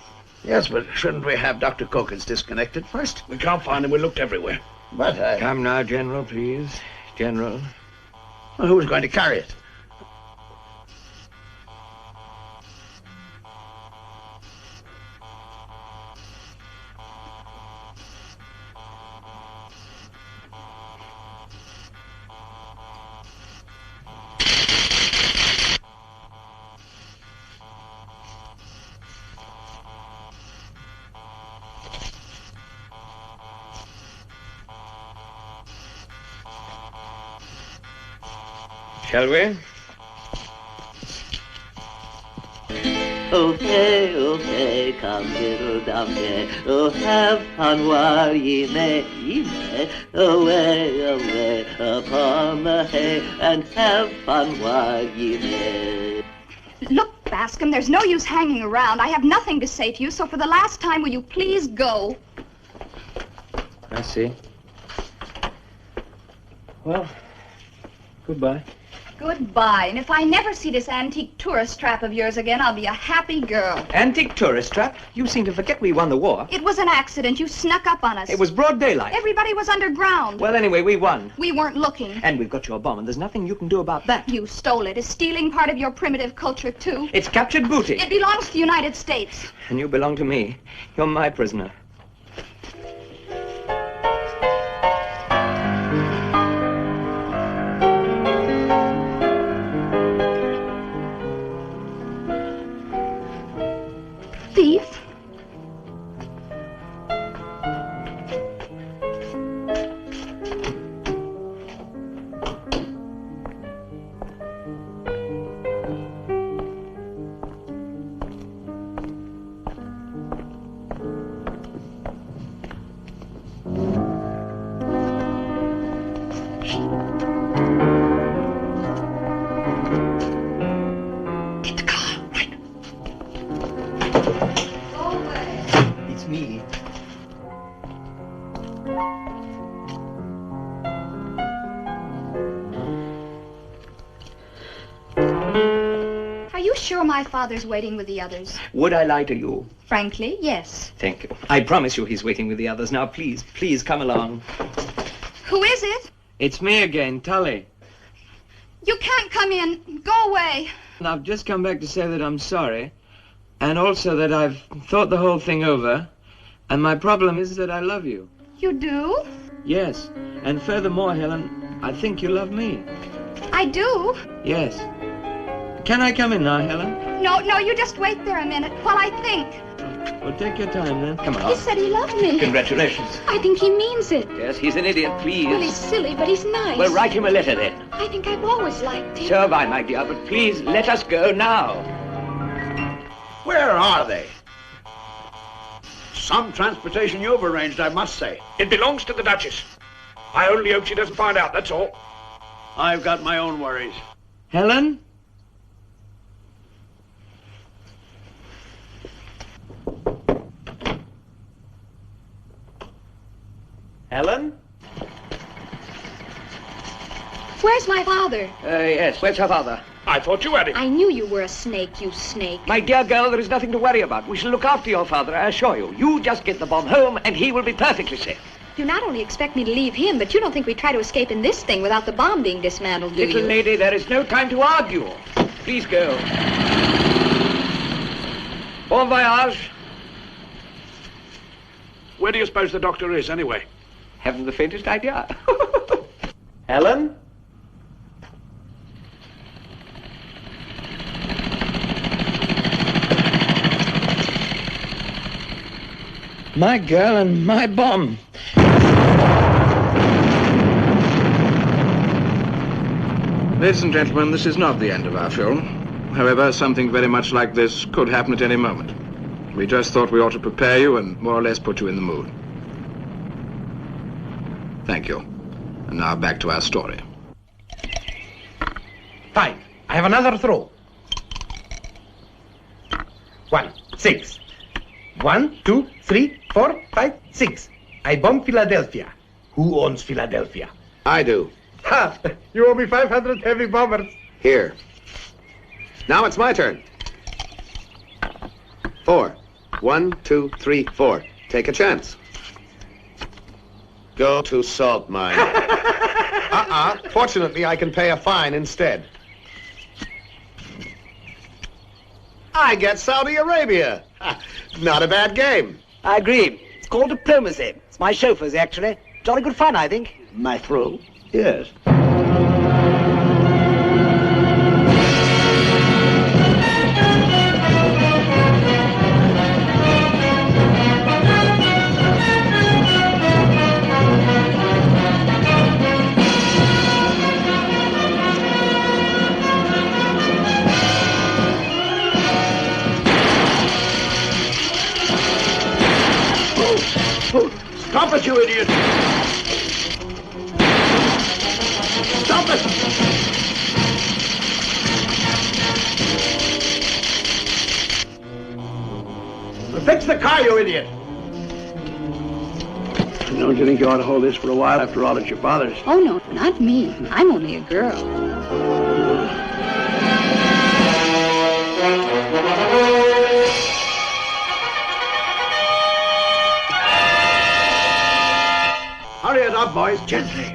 Yes, but shouldn't we have Dr. Cokins disconnected first? We can't find him. We looked everywhere. But Come now, General, please. General. Well, who's going to carry it? Shall we? Oh hey, come little donkey, oh have fun while ye may, away upon the hay, and have fun while ye may. Look, Bascom, there's no use hanging around. I have nothing to say to you, so for the last time, will you please go? I see. Well, goodbye. Goodbye. And if I never see this antique tourist trap of yours again, I'll be a happy girl. Antique tourist trap? You seem to forget we won the war. It was an accident. You snuck up on us. It was broad daylight. Everybody was underground. Well, anyway, we won. We weren't looking. And we've got your bomb, and there's nothing you can do about that. You stole it. Is stealing part of your primitive culture, too? It's captured booty. It belongs to the United States. And you belong to me. You're my prisoner. Thief. you sure my father's waiting with the others? Would I lie to you? Frankly, yes. Thank you. I promise you he's waiting with the others. Now, please, please come along. Who is it? It's me again, Tully. You can't come in. Go away. And I've just come back to say that I'm sorry, and also that I've thought the whole thing over, and my problem is that I love you. You do? Yes, and furthermore, Helen, I think you love me. I do? Yes. Can I come in now, Helen? No, you just wait there a minute while I think. Well, take your time then. Come on. He said he loved me. Congratulations. I think he means it. Yes, he's an idiot, please. Well, he's silly, but he's nice. Well, write him a letter then. I think I've always liked him. So have I, my dear, but please let us go now. Where are they? Some transportation you've arranged, I must say. It belongs to the Duchess. I only hope she doesn't find out, that's all. I've got my own worries. Helen? Helen? Where's my father? Yes, where's her father? I thought you had him. I knew you were a snake, you snake. My dear girl, there is nothing to worry about. We shall look after your father, I assure you. You just get the bomb home, and he will be perfectly safe. You not only expect me to leave him, but you don't think we'd try to escape in this thing without the bomb being dismantled, do you? Little lady, there is no time to argue. Please go. Bon voyage. Where do you suppose the doctor is, anyway? Haven't the faintest idea. Helen? My girl and my bomb. Ladies and gentlemen, this is not the end of our film. However, something very much like this could happen at any moment. We just thought we ought to prepare you and more or less put you in the mood. Thank you. And now back to our story. Fine. I have another throw. 1, 6. 1, 2, 3, 4, 5, 6. I bomb Philadelphia. Who owns Philadelphia? I do. Ha! You owe me 500 heavy bombers. Here. Now it's my turn. 4. 1, 2, 3, 4. Take a chance. Go to salt mine. Fortunately, I can pay a fine instead. I get Saudi Arabia. Not a bad game. I agree. It's called diplomacy. It's my chauffeur's, actually. Jolly good fun, I think. My throw? Yes. Stop it, you idiot! Stop it! Fix the car, you idiot! Don't you think you ought to hold this for a while? After all, it's your father's. Oh, no, not me. I'm only a girl. Hurry it up, boys, gently.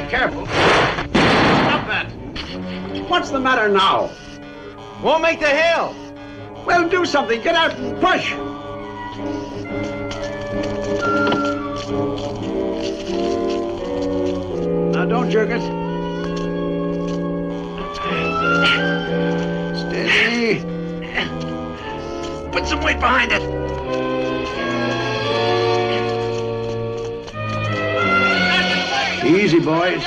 careful. Stop that. What's the matter now? Won't make the hill. Well, do something. Get out and push. Now, don't jerk it. Steady. Put some weight behind it. Easy, boys.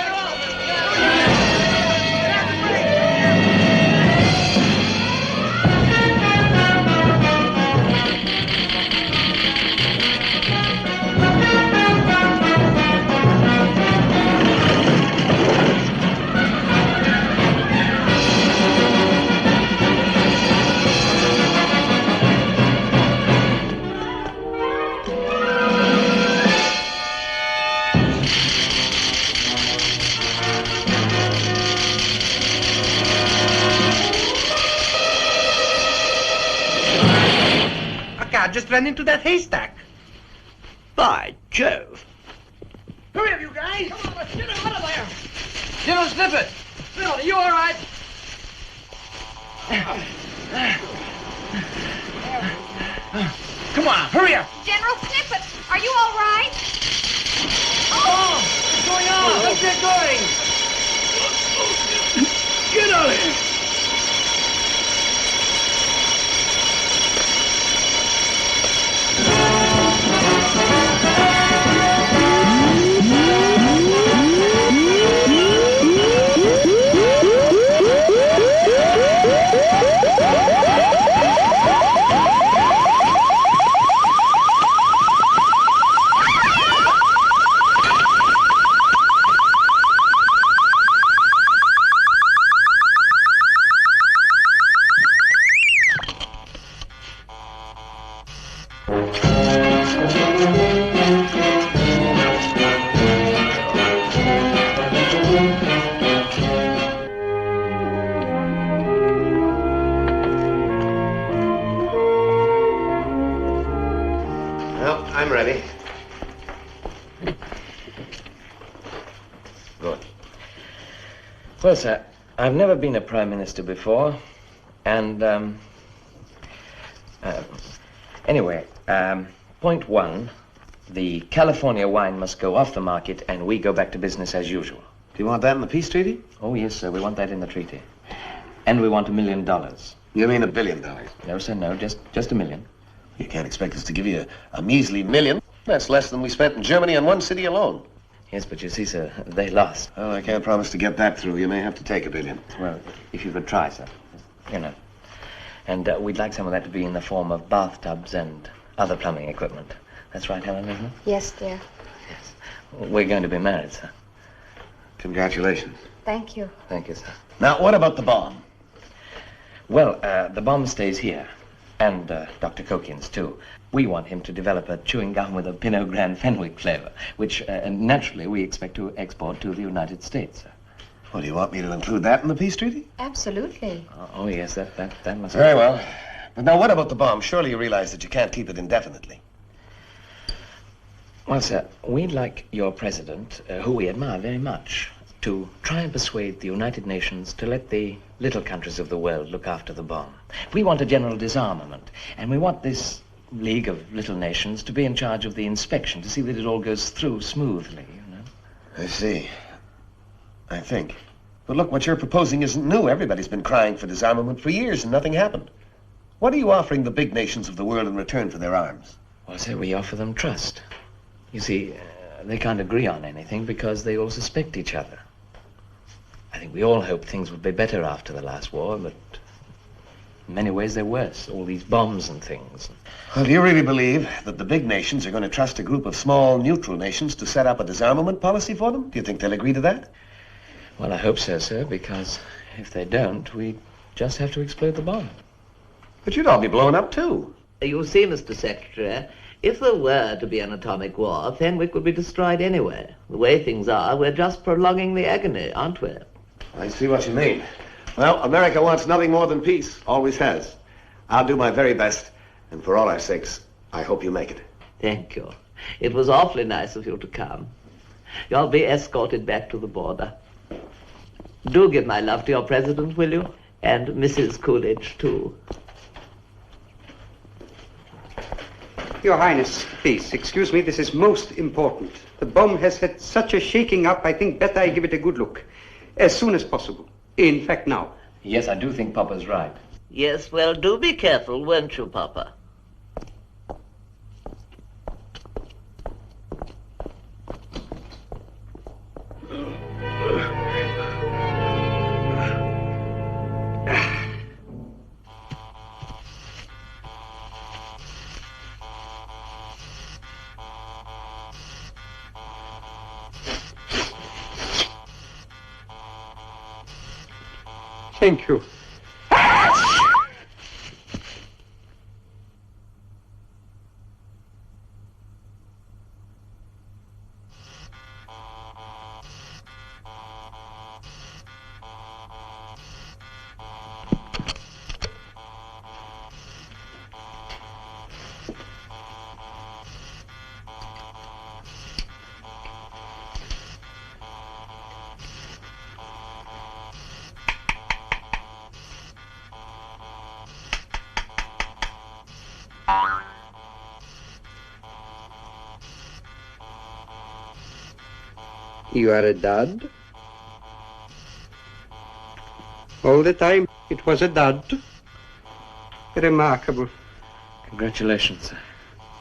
Just ran into that haystack. By Jove. Hurry up, you guys! Come on, let's get him out of there! General Snippet! Bill, are you all right? Come on, hurry up! General Snippet, are you all right? Oh! What's going on? Let's get going! Get out of here! Well, sir, I've never been a prime minister before, and, anyway, point one, the California wine must go off the market and we go back to business as usual. Do you want that in the peace treaty? Oh, yes, sir, we want that in the treaty. And we want $1 million. You mean $1 billion? No, sir, no, just $1 million. You can't expect us to give you a measly million. That's less than we spent in Germany on one city alone. Yes, but you see, sir, they lost. Well, I can't promise to get that through. You may have to take $1 billion. Well, if you could try, sir. You know. And we'd like some of that to be in the form of bathtubs and other plumbing equipment. That's right, Helen, isn't it? Yes, dear. Yes. We're going to be married, sir. Congratulations. Thank you. Thank you, sir. Now, what about the bomb? Well, the bomb stays here. And Dr. Cokin's, too. We want him to develop a chewing gum with a Pinot Grand Fenwick flavor, which, naturally, we expect to export to the United States, sir. Well, do you want me to include that in the peace treaty? Absolutely. Oh, yes, that must... Very well. But now, what about the bomb? Surely you realize that you can't keep it indefinitely. Well, sir, we'd like your president, who we admire very much, to try and persuade the United Nations to let the little countries of the world look after the bomb. We want a general disarmament, and we want this League of Little Nations to be in charge of the inspection, to see that it all goes through smoothly, you know. I see. I think. But look, what you're proposing isn't new. Everybody's been crying for disarmament for years, and nothing happened. What are you offering the big nations of the world in return for their arms? Well, sir, we offer them trust. You see, they can't agree on anything because they all suspect each other. I think we all hoped things would be better after the last war, but in many ways they're worse. All these bombs and things. Well, do you really believe that the big nations are going to trust a group of small, neutral nations to set up a disarmament policy for them? Do you think they'll agree to that? Well, I hope so, sir, because if they don't, we just have to explode the bomb. But you'd all be blown up, too. You see, Mr. Secretary, if there were to be an atomic war, Fenwick would be destroyed anyway. The way things are, we're just prolonging the agony, aren't we? I see what you mean. Well, America wants nothing more than peace. Always has. I'll do my very best. And for all our sakes, I hope you make it. Thank you. It was awfully nice of you to come. You'll be escorted back to the border. Do give my love to your president, will you? And Mrs. Coolidge, too. Your Highness, please, excuse me, this is most important. The bomb has had such a shaking up, I think better I give it a good look. As soon as possible. In fact, now. Yes, I do think Papa's right. Yes, well, do be careful, won't you, Papa? Thank you. You are a dud? All the time it was a dud? Remarkable. Congratulations, sir.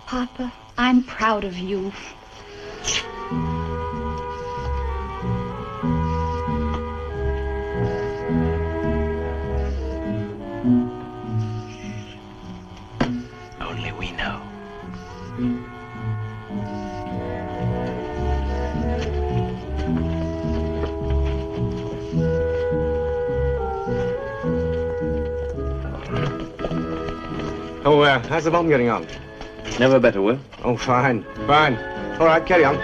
Papa, I'm proud of you. Only we know. Oh, how's the bomb getting on? Never better, Will. Oh, fine, fine. All right, carry on.